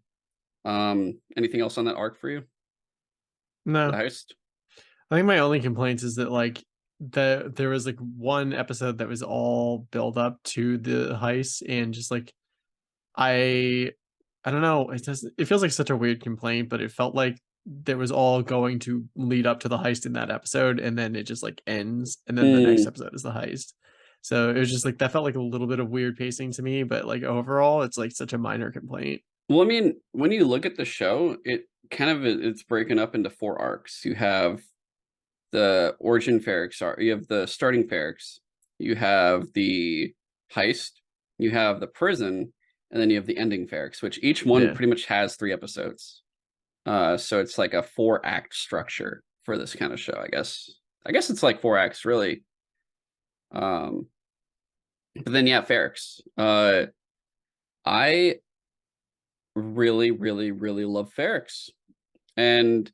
Anything else on that arc for you? The No. heist? I think my only complaints is that like there was like one episode that was all build up to the heist, and just like I I don't know, it feels like such a weird complaint, but it felt like there was all going to lead up to the heist in that episode, and then it just like ends, and then the next Mm. episode is the heist. So it was just like that felt like a little bit of weird pacing to me, but like overall, it's like such a minor complaint. Well, I mean, when you look at the show, it kind of it's broken up into four arcs. You have the origin Ferrex arc, you have the starting Ferrex, you have the heist, you have the prison, and then you have the ending Ferrex, which each one Yeah. pretty much has 3 episodes. So it's like a 4 act structure for this kind of show, I guess. I guess it's like 4 acts, really. Um, but then yeah, Ferrex. I really, really, really love Ferrex. And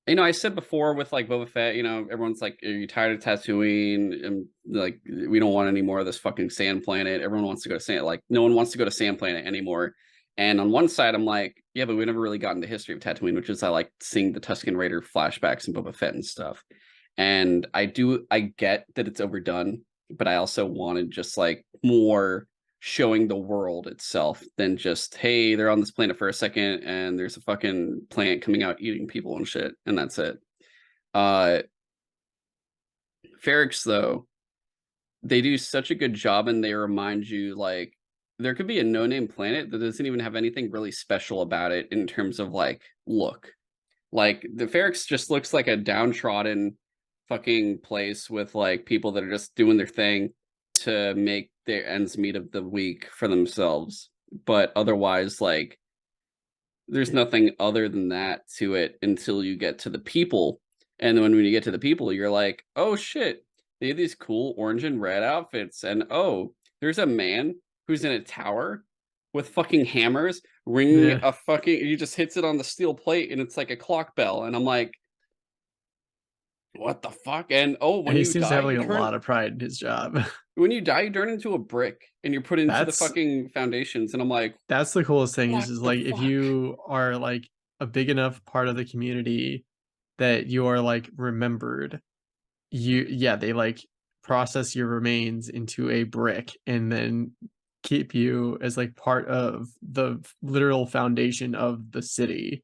I said before with like Boba Fett, everyone's like, "Are you tired of Tatooine?" And like, we don't want any more of this fucking sand planet. Everyone wants to go to sand. Like, no one wants to go to sand planet anymore. And on one side, I'm like, yeah, but we never really got into the history of Tatooine, which is I like seeing the Tusken Raider flashbacks and Boba Fett and stuff. And I get that it's overdone, but I also wanted just like more showing the world itself than just, hey, they're on this planet for a second and there's a fucking plant coming out eating people and shit, and that's it. Uh Ferrex, though, they do such a good job, and they remind you like there could be a no-name planet that doesn't even have anything really special about it in terms of like look. Like the Ferrex just looks like a downtrodden fucking place with like people that are just doing their thing to make their ends meet of the week for themselves. But otherwise, like there's nothing other than that to it until you get to the people. And then when you get to the people, you're like, oh shit, they have these cool orange and red outfits. And oh, there's a man who's in a tower with fucking hammers ringing Yeah. a fucking, he just hits it on the steel plate and it's like a clock bell. And I'm like, what the fuck? And oh, And he seems to have like a lot of pride in his job. when you die, you turn into a brick and you're put into the That's fucking foundations. And I'm like, that's the coolest thing what is the like if fuck? you are like a big enough part of the community that you are like remembered, they like process your remains into a brick and then keep you as like part of the literal foundation of the city.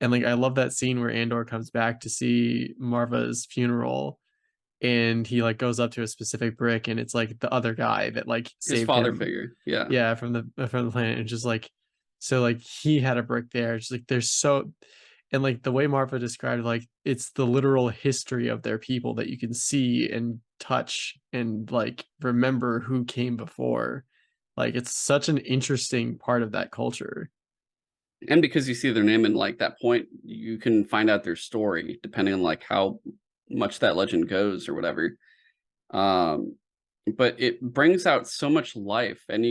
And like I love that scene where Andor comes back to see Marva's funeral, and he like goes up to a specific brick, and it's like the other guy that like His saved father him, figure. Yeah. yeah, from the planet. And just like, so like he had a brick there. It's like there's so, and like the way Marva described, like it's the literal history of their people that you can see and touch and like remember who came before. Like it's such an interesting part of that culture. And because you see their name in like that point, you can find out their story depending on like how much that legend goes or whatever. Um, but it brings out so much life. And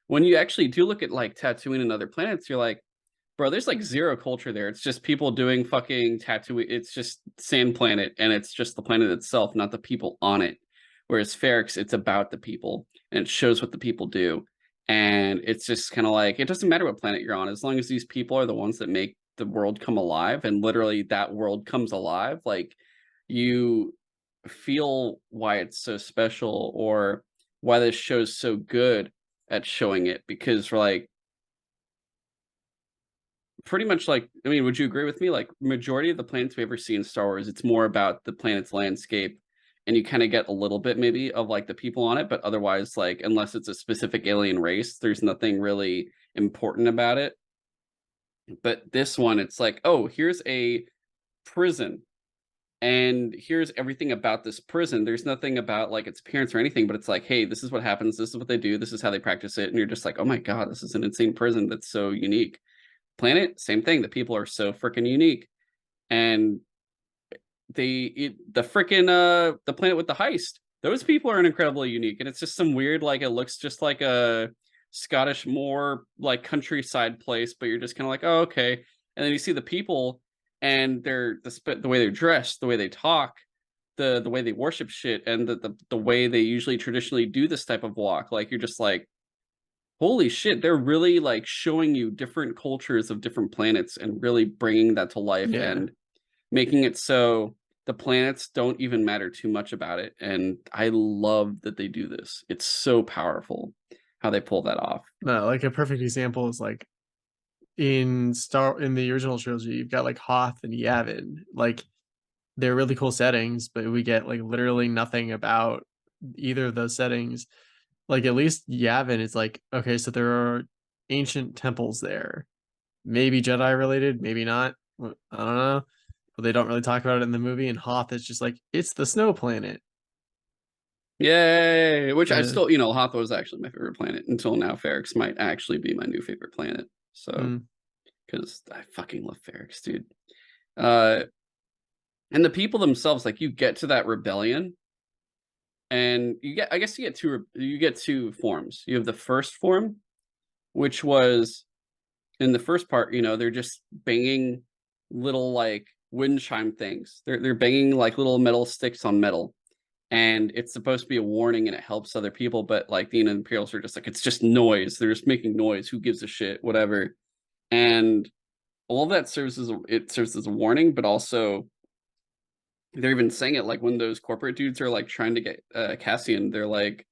when you actually do look at like Tatooine and other planets, you're like, bro, there's like zero culture there. It's just people doing fucking Tatooine. It's just sand planet, and it's just the planet itself, not the people on it. Whereas Ferrex, it's about the people, and it shows what the people do. And it's just kind of like it doesn't matter what planet you're on, as long as these people are the ones that make the world come alive, and literally that world comes alive. Like you feel why it's so special, or why this show's so good at showing it, because for like pretty much like, I mean, would you agree with me? Like majority of the planets we ever see in Star Wars, it's more about the planet's landscape, and you kind of get a little bit maybe of like the people on it, but otherwise, like unless it's a specific alien race, there's nothing really important about it. But this one, it's like, oh, here's a prison, and here's everything about this prison. There's nothing about like its appearance or anything, but it's like, hey, this is what happens, this is what they do, this is how they practice it, and you're just like, oh my god, this is an insane prison that's so unique. Planet, same thing. The people are so freaking unique, and the freaking the planet with the heist. Those people are incredibly unique, and it's just some weird like it looks just like a Scottish more like countryside place, but you're just kind of like, oh okay. And then you see the people, and they're the way they're dressed, the way they talk, the way they worship shit, and the way they usually traditionally do this type of walk. Like you're just like, holy shit, they're really like showing you different cultures of different planets and really bringing that to life Yeah. and making it so. The planets don't even matter too much about it, and I love that they do this. It's so powerful how they pull that off. No, like a perfect example is like in the original trilogy, you've got like Hoth and Yavin. Like they're really cool settings, but we get like literally nothing about either of those settings. Like at least Yavin is like, okay, so there are ancient temples there. Maybe Jedi related, maybe not. I don't know. But they don't really talk about it in the movie. And Hoth is just like, it's the snow planet. Yay! Which I Uh, still, Hathor is actually my favorite planet until now. Ferrix might actually be my new favorite planet. So, mm, because I fucking love Ferrix, dude. Uh, and the people themselves, like you get to that rebellion, and I guess you get two forms. You have the first form, which was in the first part, they're just banging little like wind chime things. They're banging like little metal sticks on metal, and it's supposed to be a warning and it helps other people. But like the Imperials are just like, it's just noise. They're just making noise. Who gives a shit? Whatever. And all of that serves as a warning, but also they're even saying it like when those corporate dudes are like trying to get Cassian. They're like,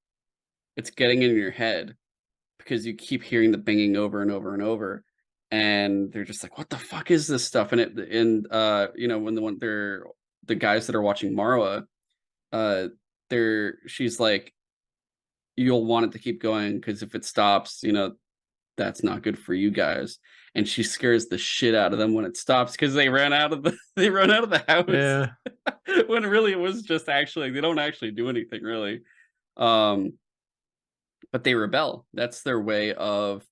it's getting in your head because you keep hearing the banging over and over and over, and they're just like, what the fuck is this stuff? When they're the guys that are watching Marwa, she's like, you'll want it to keep going because if it stops, that's not good for you guys. And she scares the shit out of them when it stops because they ran out of the house. yeah. When really it was just actually they don't actually do anything really. um but they rebel. That's their way of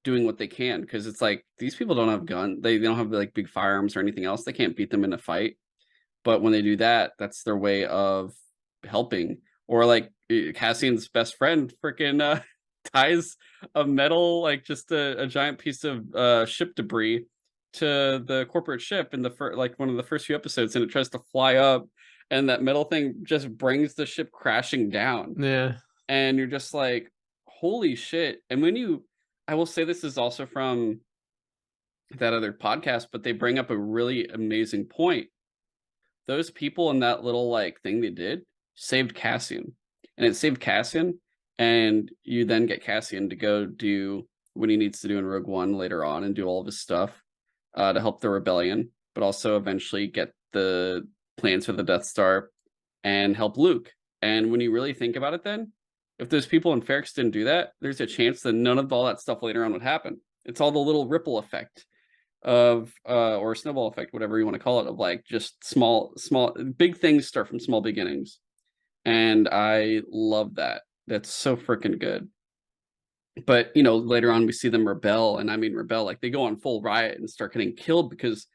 doing what they can, because it's like these people don't have gun, they don't have like big firearms or anything else. They can't beat them in a fight, but when they do that, that's their way of helping. Or like Cassian's best friend freaking ties a metal, like just a giant piece of ship debris to the corporate ship in the like one of the first few episodes, and it tries to fly up, and that metal thing just brings the ship crashing down. Yeah. And you're just like, holy shit. And I will say this is also from that other podcast, but they bring up a really amazing point. Those people in that little like thing they did saved Cassian, and it saved Cassian. And you then get Cassian to go do what he needs to do in Rogue One later on and do all of his stuff to help the rebellion, but also eventually get the plans for the Death Star and help Luke. And when you really think about it, then if those people in Ferrix didn't do that, there's a chance that none of all that stuff later on would happen. It's all the little ripple effect of or snowball effect, whatever you want to call it, of like just small big things start from small beginnings. And I love that. That's so freaking good. But later on we see them rebel, and I mean rebel, like they go on full riot and start getting killed because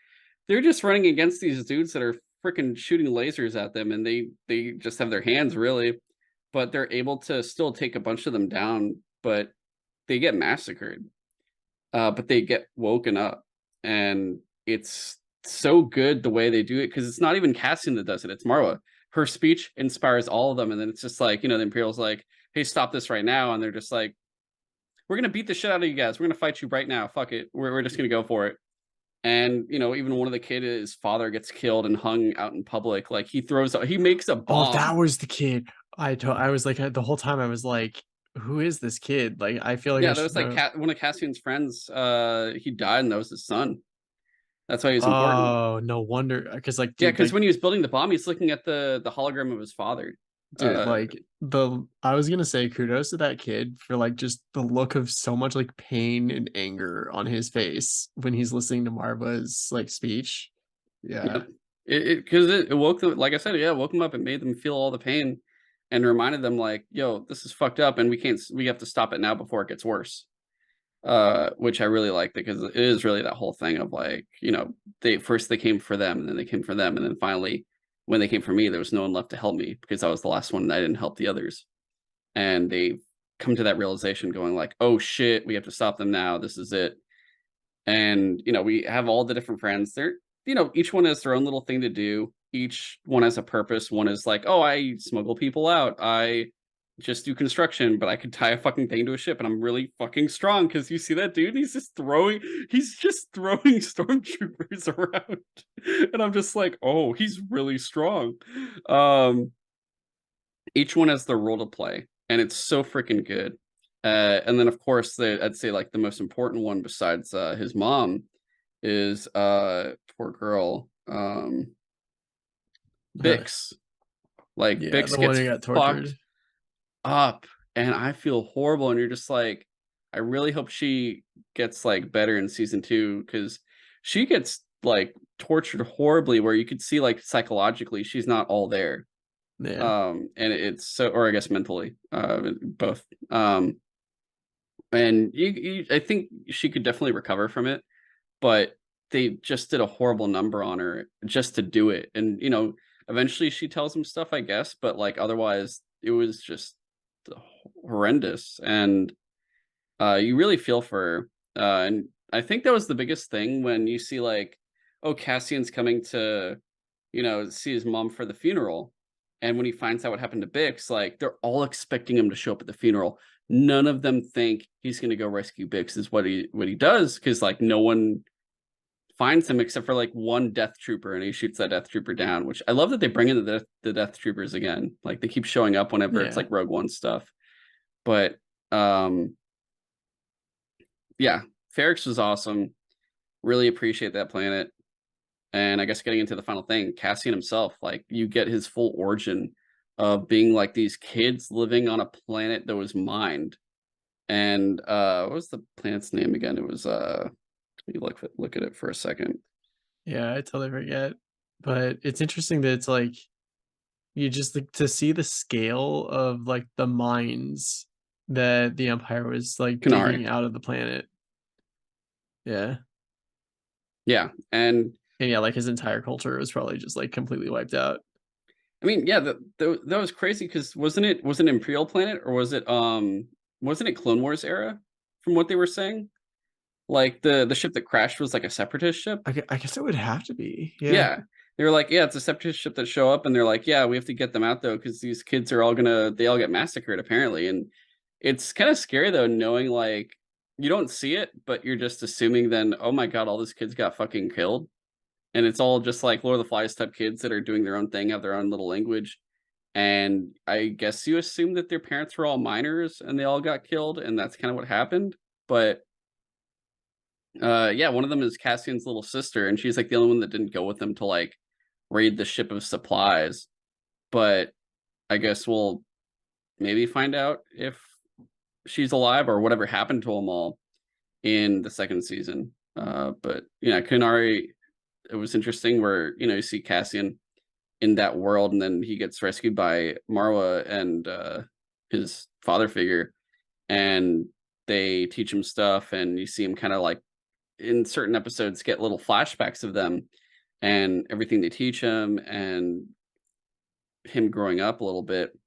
they're just running against these dudes that are freaking shooting lasers at them, and they just have their hands really, but they're able to still take a bunch of them down, but they get massacred. But they get woken up, and it's so good the way they do it, because it's not even Cassian that does it, it's Marwa. Her speech inspires all of them, and then it's just like, the Imperial's like, hey, stop this right now, and they're just like, we're gonna beat the shit out of you guys, we're gonna fight you right now, fuck it, we're just gonna go for it. And even one of the kids, his father gets killed and hung out in public, like he makes a Oh, that bomb. was the kid. I was like the whole time I was like, who is this kid? Like I feel like I Yeah, that should was like know. one of Cassian's friends, he died, and that was his son. That's why he was important. Oh, no wonder. Because like, Yeah, dude, because like, when he was building the bomb, he's looking at the hologram of his father. dude, Uh, like the I was gonna say kudos to that kid for like just the look of so much like pain and anger on his face when he's listening to Marva's like speech. Yeah. yep. It woke them, like I said, yeah, it woke them up and made them feel all the pain, and reminded them like, yo, this is fucked up, and we have to stop it now before it gets worse. Which I really like, because it is really that whole thing of like, they came for them, and then they came for them, and then finally, when they came for me, there was no one left to help me because I was the last one and I didn't help the others. And they come to that realization going like, oh shit, we have to stop them now, this is it. And we have all the different friends. They're each one has their own little thing to do, each one has a purpose. One is like, oh, I smuggle people out, I just do construction, but I could tie a fucking thing to a ship, and I'm really fucking strong. Because you see that dude, he's just throwing stormtroopers around, and I'm just like, oh, he's really strong. Um, each one has their role to play, and it's so freaking good. And then of course, I'd say like the most important one besides his mom is poor girl, Bix. Like Yeah, Bix the one gets who got fucked tortured. up, and I feel horrible, and you're just like, I really hope she gets like better in season 2, because she gets like tortured horribly, where you could see like psychologically she's not all there. Yeah. And it's so, or I guess mentally, both. And I think she could definitely recover from it, but they just did a horrible number on her just to do it. And eventually she tells him stuff, I guess, but like otherwise it was just horrendous. And you really feel for her. And I think that was the biggest thing when you see like, oh, Cassian's coming to, see his mom for the funeral. And when he finds out what happened to Bix, like they're all expecting him to show up at the funeral. None of them think he's going to go rescue Bix, is what he does, because like no one finds him except for like one death trooper, and he shoots that death trooper down. Which I love that they bring in the death troopers again. Like they keep showing up whenever it's Yeah. like Rogue One stuff. But um, yeah, Ferrix was awesome. Really appreciate that planet. And I guess getting into the final thing, Cassian himself, like you get his full origin of being like these kids living on a planet that was mined. And what was the planet's name again? It was let me look at it for a second. Yeah, I totally forget. But it's interesting that it's like you just like to see the scale of like the mines that the Empire was like Kanari. digging out of the planet. Yeah. Yeah. And And yeah, like his entire culture was probably just like completely wiped out. I mean, yeah, that was crazy, because was it Imperial Planet, or wasn't it Clone Wars era from what they were saying? Like the ship that crashed was like a separatist ship. I guess it would have to be. Yeah. Yeah. They were like, yeah, it's a separatist ship that show up, and they're like, yeah, we have to get them out though, because these kids are they all get massacred apparently. And it's kind of scary though, knowing like you don't see it, but you're just assuming then, oh my god, all these kids got fucking killed. And it's all just like Lord of the Flies type kids that are doing their own thing, have their own little language. And I guess you assume that their parents were all minors and they all got killed, and that's kind of what happened. But yeah, one of them is Cassian's little sister, and she's like the only one that didn't go with them to like raid the ship of supplies. But I guess we'll maybe find out if she's alive or whatever happened to them all in the second season. But Kunari, it was interesting where you see Cassian in that world, and then he gets rescued by Marwa and his father figure, and they teach him stuff, and you see him kind of like in certain episodes get little flashbacks of them and everything they teach him, and him growing up a little bit,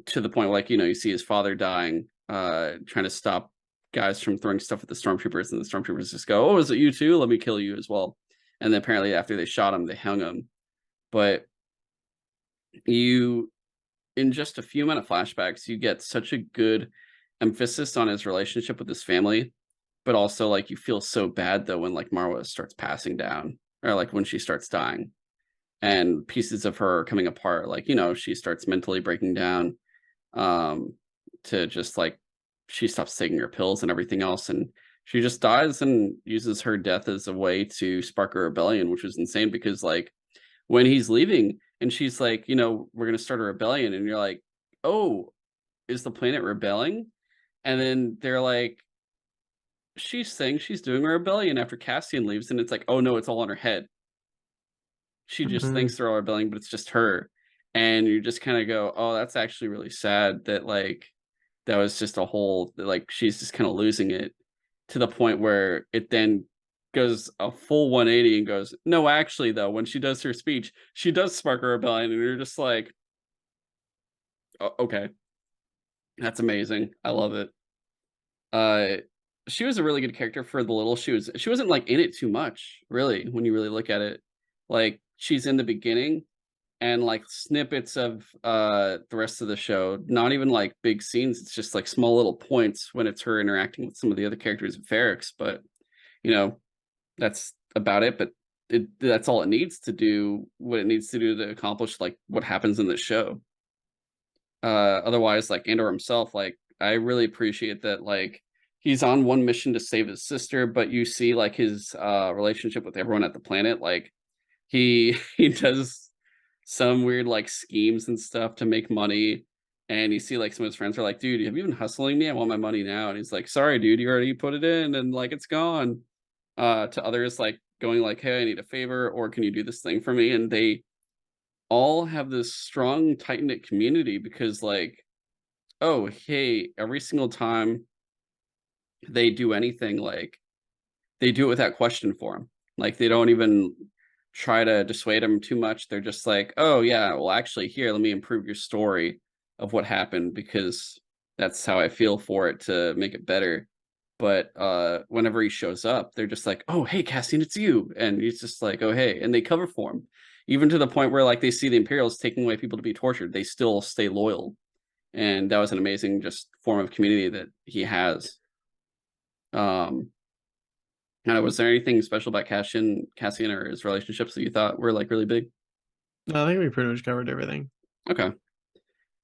to the point like you see his father dying, trying to stop guys from throwing stuff at the stormtroopers, and the stormtroopers just go, oh, is it you too? Let me kill you as well. And then apparently after they shot him, they hung him. But you in just a few minute flashbacks, you get such a good emphasis on his relationship with his family, but also like you feel so bad though when like Marwa starts passing down, or like when she starts dying and pieces of her are coming apart. Like she starts mentally breaking down, um, to just like she stops taking her pills and everything else, and she just dies and uses her death as a way to spark a rebellion, which was insane because like when he's leaving and she's like, we're going to start a rebellion. And you're like, oh, is the planet rebelling? And then they're like, she's saying she's doing a rebellion after Cassian leaves. And it's like, oh no, it's all in her head. She just Mhm. thinks they're all rebelling, but it's just her. And you just kind of go, oh, that's actually really sad that like, that was just a whole, like, she's just kind of losing it, to the point where it then goes a full 180 and goes, no, actually, though, when she does her speech, she does spark a rebellion. And you're just like, okay, that's amazing. I love it. Uh, she was a really good character for the little she wasn't like in it too much, really, when you really look at it. Like she's in the beginning, and like snippets of the rest of the show, not even like big scenes, it's just like small little points when it's her interacting with some of the other characters of Ferrex. But you know, that's about it. But that's all it needs to do, what it needs to do to accomplish like what happens in the show. Otherwise, like Andor himself, like I really appreciate that, like he's on one mission to save his sister, but you see like his relationship with everyone at the planet. Like he he does some weird like schemes and stuff to make money. And you see like some of his friends are like, dude, have you been hustling me? I want my money now. And he's like, sorry, dude, you already put it in and like it's gone. To others like going like, hey, I need a favor, or can you do this thing for me? And they all have this strong, tight-knit community because like, oh, hey, every single time they do anything, like they do it without question for him. Like they don't even try to dissuade him too much. They're just like, oh yeah, well actually here, let me improve your story of what happened because that's how I feel for it to make it better. But whenever he shows up, they're just like, oh hey Cassian, it's you. And he's just like, oh hey, and they cover for him. Even to the point where like they see the Imperials taking away people to be tortured, they still stay loyal. And that was an amazing just form of community that he has. Um was there anything special about Cassian or his relationships that you thought were like really big? No, I think we pretty much covered everything. Okay.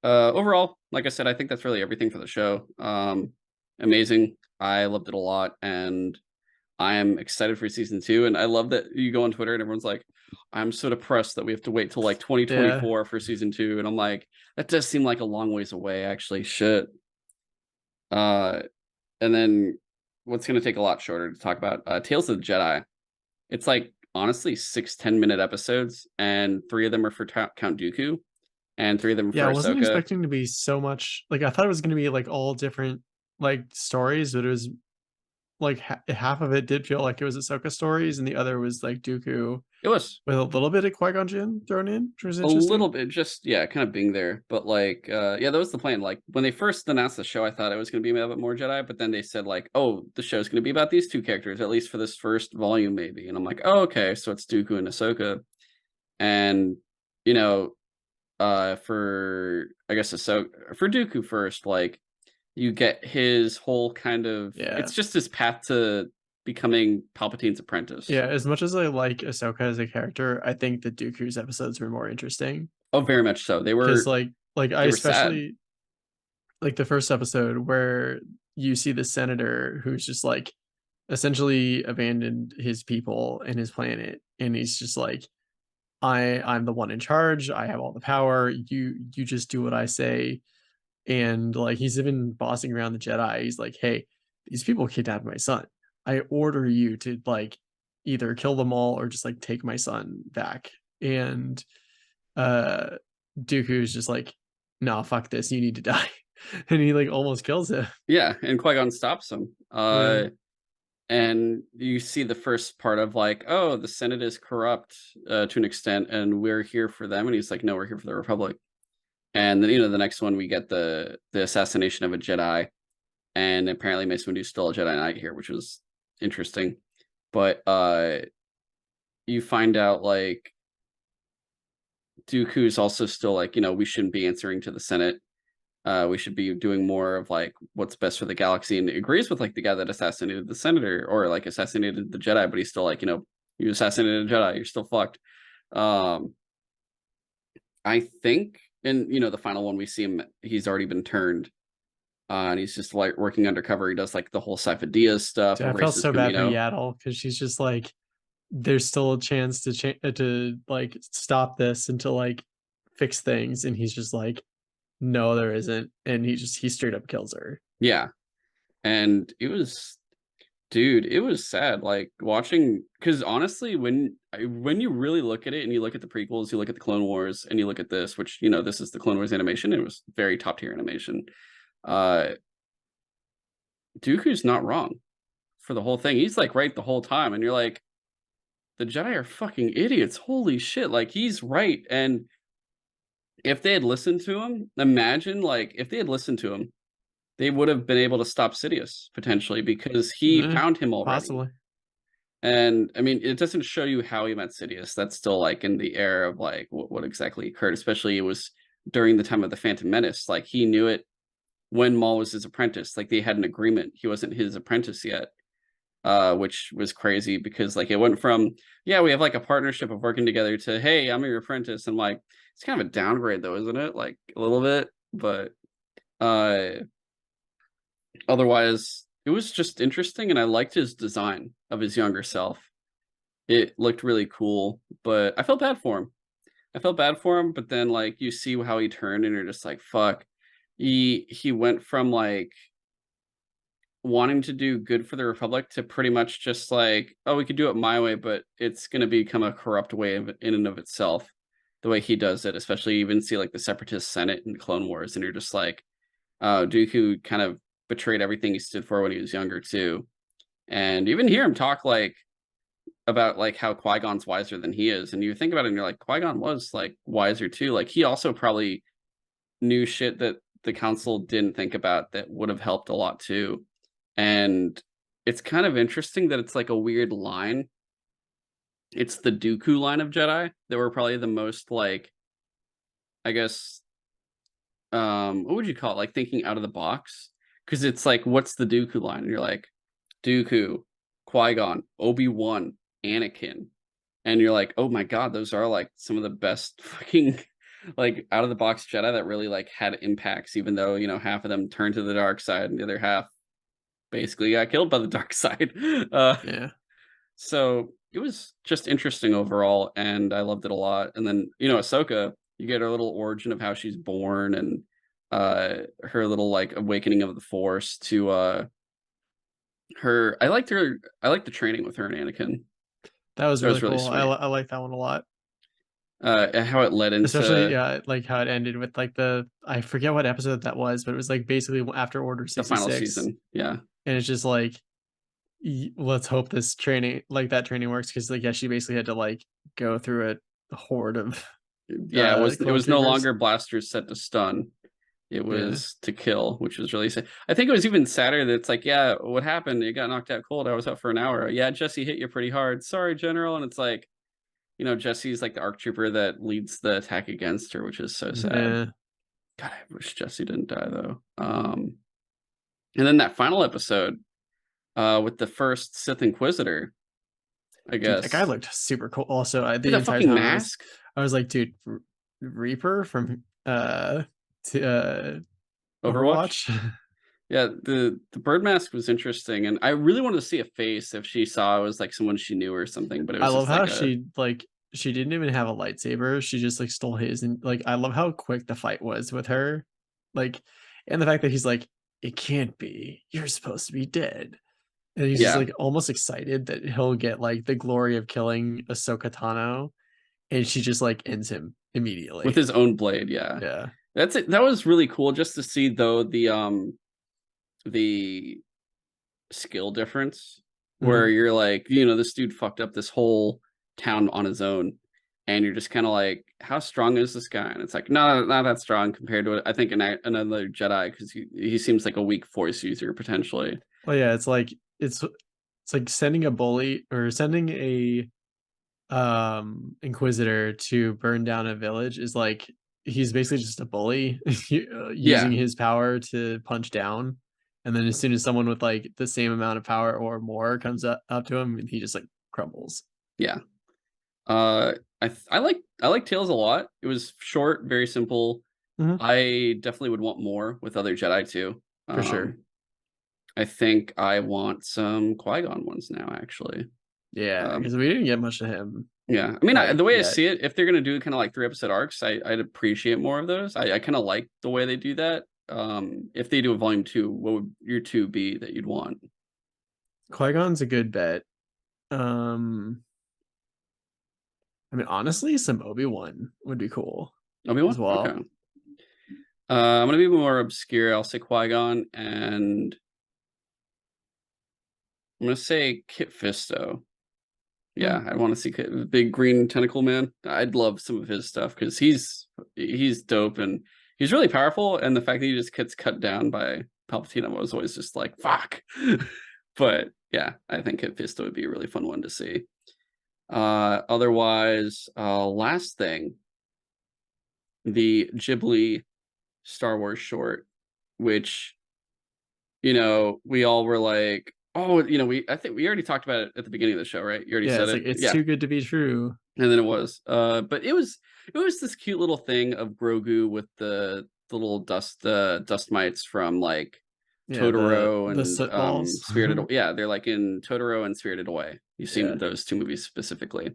Overall, like I said, I think that's really everything for the show. Amazing. I loved it a lot, and I am excited for season two. And I love that you go on Twitter and everyone's like, "I'm so depressed that we have to wait till like Yeah. 2024 for season two." And I'm like, that does seem like a long ways away. Actually, shit. Uh, and then what's going to take a lot shorter to talk about? Tales of the Jedi. It's like honestly 6 10-minute episodes, and 3 of them are for Count Dooku, and 3 of them are Yeah, I for wasn't Ahsoka. expecting to be so much like, I thought it was gonna be, like, all different, like, stories, but it was, like, half of it did feel like it was Ahsoka stories, and the other was, like, Dooku It was with a little bit of Qui-Gon Jinn thrown in, which was a little interesting. bit, just yeah, kind of being there, but like, yeah, that was the plan. Like when they first announced the show, I thought it was going to be a bit more Jedi, but then they said like, oh, the show's going to be about these two characters, at least for this first volume, maybe. And I'm like, oh, okay, so it's Dooku and Ahsoka, and you know, for I guess Ahsoka, for Dooku first, like you get his whole kind of, Yeah. it's just his path to becoming Palpatine's apprentice. Yeah, as much as I like Ahsoka as a character, I think the Dooku's episodes were more interesting Oh, very much so. They 'cause, were I they were sad. especially like the first episode where you see the senator who's just, like, essentially abandoned his people and his planet, and he's just like, I'm the one in charge. I have all the power. You just do what I say." And like he's even bossing around the Jedi. He's like, "Hey, these people kidnapped my son. I order you to like either kill them all or just like take my son back." And uh Dooku's just like, "No, fuck this. You need to die." And he like almost kills him. Yeah, and Qui-Gon stops him. Yeah. And you see the first part of like, oh, the Senate is corrupt to an extent, and we're here for them. And he's like, no, we're here for the Republic. And then the next one we get the assassination of a Jedi, and apparently Mace Windu's still a Jedi Knight here, which was interesting. But you find out like Dooku's also still like, we shouldn't be answering to the Senate. We should be doing more of like what's best for the galaxy, and agrees with like the guy that assassinated the senator or like assassinated the Jedi, but he's still like, you assassinated a Jedi, you're still fucked. Um, I think in the final one we see him, he's already been turned, and he's just like working undercover. He does like the whole Sifo Dyas stuff, Dude, I felt erases so bad for Camino. Yaddle because she's just like, there's still a chance to like stop this and to like fix things, and he's just like, no, there isn't, and he straight up kills her. Yeah, and it was, dude, it was sad, like, watching, because honestly, when you really look at it and you look at the prequels, you look at the Clone Wars, and you look at this, which, this is the Clone Wars animation, it was very top-tier animation. Uh, Dooku's not wrong for the whole thing. He's, like, right the whole time, and you're like, "The Jedi are fucking idiots, holy shit," like, he's right, and if they had listened to him, imagine, like, if they had listened to him, they would have been able to stop Sidious, potentially, because he Eh, found him already. possibly. And I mean, it doesn't show you how he met Sidious. That's still like in the air of like what exactly occurred. Especially it was during the time of the Phantom Menace. Like he knew it when Maul was his apprentice. Like they had an agreement. He wasn't his apprentice yet, which was crazy because like it went from, yeah, we have like a partnership of working together to, hey, I'm your apprentice. And like it's kind of a downgrade though, isn't it? Like a little bit, but uh otherwise it was just interesting, and I liked his design of his younger self. It looked really cool, but I felt bad for him. I felt bad for him, but then like you see how he turned and you're just like, fuck. He went from like wanting to do good for the Republic to pretty much just like, oh, we could do it my way, but it's gonna become a corrupt way in and of itself, the way he does it, especially you even see like the Separatist Senate in Clone Wars, and you're just like, Dooku kind of betrayed everything he stood for when he was younger too. And you even hear him talk like about like how Qui-Gon's wiser than he is. And you think about it and you're like, Qui-Gon was like wiser too. Like he also probably knew shit that the council didn't think about that would have helped a lot too. And it's kind of interesting that it's like a weird line. It's the Dooku line of Jedi that were probably the most like, I guess, what would you call it? Like thinking out of the box. Because it's like, what's the Dooku line? And you're like, Dooku, Qui-Gon, Obi-Wan, Anakin. And you're like, oh my god, those are like some of the best fucking like out of the box Jedi that really like had impacts, even though, you know, half of them turned to the dark side and the other half basically got killed by the dark side. Uh Yeah. so it was just interesting overall, and I loved it a lot. And then, you know, Ahsoka, you get her little origin of how she's born, and her little like awakening of the Force to her. I liked the training with her and Anakin. That was That really was really cool. sweet. I like that one a lot. And how it led Especially, into yeah, like how it ended with like the I forget what episode that was, but it was like basically after Order the final 66. season. Yeah. And it's just like let's hope this training like that training works because like yeah, she basically had to like go through a horde of Yeah, it clone was no troopers. longer blasters set to stun. It Yeah. was to kill, which was really sad. I think it was even sadder that it's like, yeah, what happened? You got knocked out cold. I was out for an hour. Yeah, Jesse hit you pretty hard. Sorry, General. And it's like, you know, Jesse's like the ARC trooper that leads the attack against her, which is so sad. Yeah. God, I wish Jesse didn't die though. And then that final episode, with the first Sith Inquisitor, I Dude, that guy guess. looked super cool. Also, Dude, the that entire fucking time mask. I was like, dude, Reaper from to, Overwatch. Overwatch. Yeah, the bird mask was interesting, and I really wanted to see a face if she saw it was like someone she knew or something, but it I was love just how like a, she like she didn't even have a lightsaber. She just like stole his and like I love how quick the fight was with her. Like and the fact that he's like, it can't be. You're supposed to be dead. And he's just yeah, like almost excited that he'll get like the glory of killing Ahsoka Tano, and she just like ends him with immediately. his own blade. Yeah, Yeah. that's it. That was really cool just to see though the skill difference where Mhm. you're like, you know, this dude fucked up this whole town on his own, and you're just kind of like, how strong is this guy? And it's like, no, not that strong compared to, I think, another Jedi, because he seems like a weak Force user potentially. Well, yeah, it's like it's like sending a bully or sending a inquisitor to burn down a village is like he's basically just a bully using Yeah, his power to punch down, and then as soon as someone with like the same amount of power or more comes up to him, he just like crumbles. yeah. I like Tales a lot. It was short, very simple. Mhm. I definitely would want more with other Jedi too. For sure. I think I want some Qui-Gon ones now, actually. Yeah, Um, because we didn't get much of him yeah, I mean, like the way I yet. see it, if they're gonna do kind of like 3 episode arcs, I'd appreciate more of those. I kind of like the way they do that. If they do a volume two, what would your two be that you'd want? Qui-Gon's a good bet. um I mean honestly some Obi-Wan would be cool as Obi-Wan? Okay. well. I'm gonna be more obscure. I'll say Qui-Gon, and I'm gonna say Kit Fisto. Mm. Yeah, I want to see big green tentacle man. I'd love some of his stuff because he's dope, and he's really powerful. And the fact that he just gets cut down by Palpatine, I was always just like, fuck. But Yeah, I think Fisto would be a really fun one to see. Otherwise, last thing, the Ghibli Star Wars short, which, we all were like, oh, I think we already talked about it at the beginning of the show, right? You already Yeah, said it's it. like it's Yeah. too good to be true. And then it was. But it was this cute little thing of Grogu with the little dust mites from like Yeah, Totoro the and soot balls. Yeah, they're like in Totoro and Spirited Away. You've seen Yeah. those two movies specifically.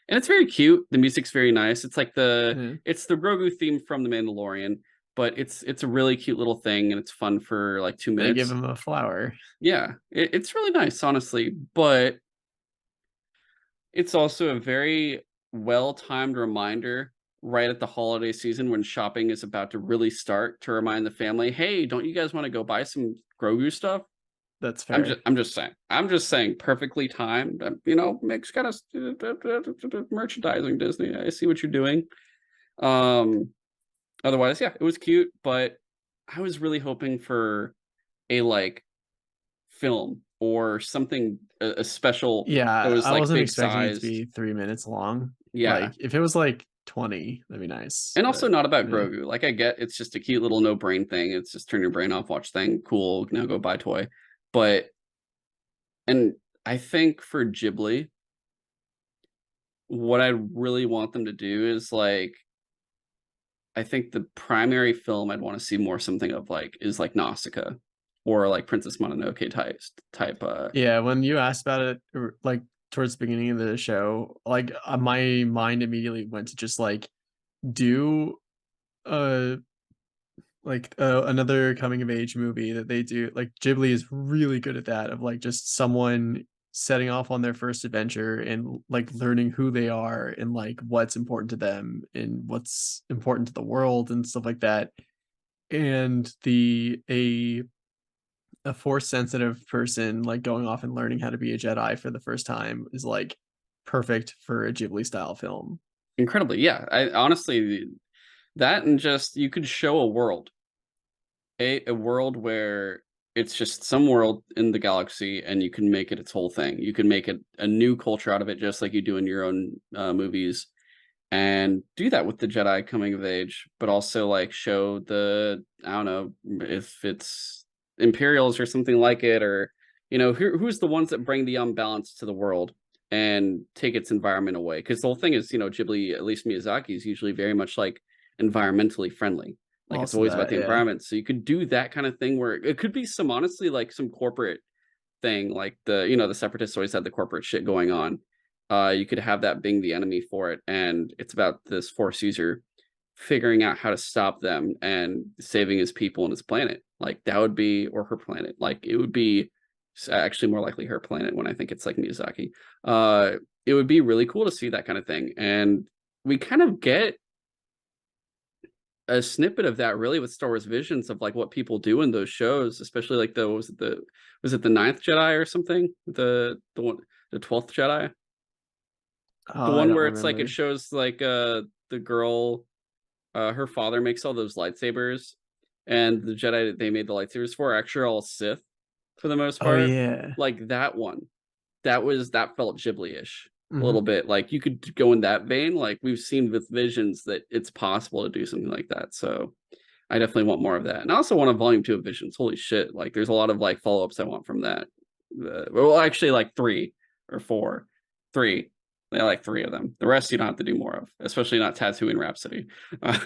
And it's very cute. The music's very nice. It's like Yeah. it's the Grogu theme from The Mandalorian, but it's a really cute little thing and it's fun for like 2 They give minutes. him a flower. Yeah, it's really nice, honestly. But it's also a very well-timed reminder right at the holiday season when shopping is about to really start to remind the family, "Hey, don't you guys wanna go buy some Grogu stuff?" That's I'm fair. just I'm just saying. I'm just saying perfectly timed, makes kinda merchandising, Disney. I see what you're doing. Um, Otherwise, yeah, it was cute, but I was really hoping for a, like, film or something, a special that Yeah, was, I like, wasn't big expecting it to sized. be 3 minutes long. Yeah. Like, if it was, like, 20, that'd be nice, And also but not about yeah. Grogu. Like, I get it's just a cute little no brain thing. It's just turn your brain off, watch thing. Cool. Now go buy toy. But and I think for Ghibli, what I really want them to do is like I think the primary film I'd want to see more something of like is like Nausicaa or like Princess Mononoke type. Yeah, when you asked about it, like, towards the beginning of the show, like, my mind immediately went to just, like, do, uh another coming of age movie that they do. Like, Ghibli is really good at that, of, like, just someone setting off on their first adventure and, like, learning who they are and, like, what's important to them and what's important to the world and stuff like that. And a force sensitive person, like, going off and learning how to be a Jedi for the first time is, like, perfect for a Ghibli style film. Incredibly, yeah. I honestly that and just you could show a world. A world where it's just some world in the galaxy and you can make it its whole thing. You can make it a new culture out of it just like you do in your own, movies, and do that with the Jedi coming of age, but also, like, show the I don't know, if it's Imperials or something like it, or, who's the ones that bring the unbalance to the world and take its environment away? Because the whole thing is, Ghibli, at least Miyazaki, is usually very much, like, environmentally friendly. Like, it's Also always about that, the yeah. environment, so you could do that kinda thing where it could be some honestly, like, some corporate thing, like the separatists always had the corporate shit going on. You could have that being the enemy for it, and it's about this force user figuring out how to stop them and saving his people and his planet. Like that would be, or her planet. Like it would be actually more likely her planet when I think it's like Miyazaki. Uh, it would be really cool to see that kind of thing, and we kind of get a snippet of that really with Star Wars Visions of like what people do in those shows, especially like was it the Ninth Jedi or something? The 12th Jedi? The Oh, I one don't where it's like it remember. shows like the girl, her father makes all those lightsabers, and the Jedi that they made the lightsabers for are actually all Sith for the most Oh, part. yeah. Like that one. That felt Ghibli-ish a little Mhm. bit. Like you could go in that vein. Like we've seen with Visions that it's possible to do something like that. So I definitely want more of that. And I also want a volume 2 of Visions. Holy shit. Like there's a lot of like follow-ups I want from that. Well, actually like 3 or 4. 3. I like 3 of them. The rest you don't have to do more of, especially not Tatooine Rhapsody. Uh,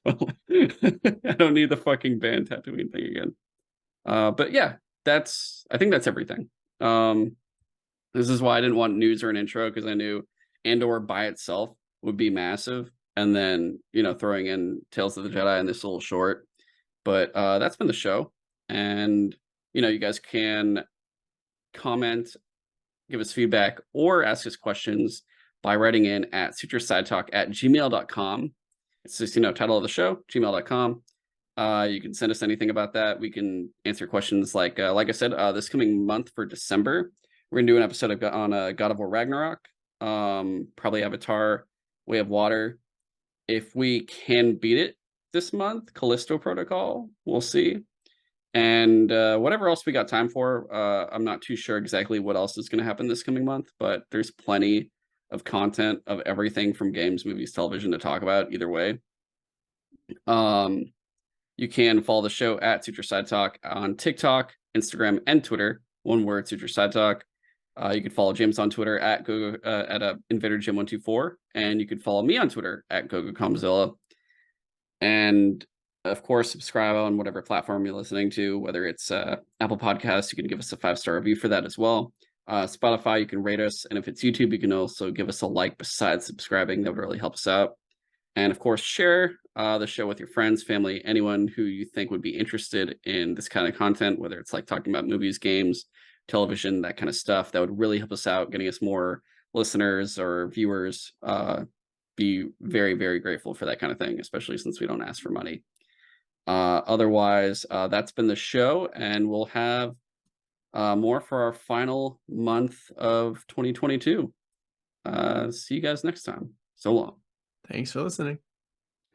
I don't need the fucking band Tatooine thing again. But yeah, I think that's everything. Um, this is why I didn't want news or an intro because I knew Andor by itself would be massive, and then throwing in Tales of the Jedi in this little short. But that's been the show, and you guys can comment, give us feedback, or ask us questions by writing in at sutrosidetalk@gmail.com. It's just title of the show, gmail.com. You can send us anything about that. We can answer questions like I said, this coming month for December, we're gonna do an episode on God of War Ragnarok, probably Avatar, Way of Water. If we can beat it this month, Callisto Protocol, we'll see. And whatever else we got time for, I'm not too sure exactly what else is going to happen this coming month, but there's plenty of content of everything from games, movies, television to talk about either way. Um, you can follow the show at Sutro Sidetalk on TikTok, Instagram, and Twitter. One word, Sutro Sidetalk. You can follow James on Twitter at InvaderJim124, and you can follow me on Twitter at GoGoComzilla. And of course, subscribe on whatever platform you're listening to, whether it's Apple Podcasts, you can give us a 5-star review for that as well. Spotify, you can rate us. And if it's YouTube, you can also give us a like besides subscribing. That would really help us out. And of course, share the show with your friends, family, anyone who you think would be interested in this kind of content, whether it's like talking about movies, games, television, that kind of stuff. That would really help us out, getting us more listeners or viewers. Be very, very grateful for that kind of thing, especially since we don't ask for money. Otherwise, that's been the show, and we'll have more for our final month of 2022. See you guys next time. So long. Thanks for listening.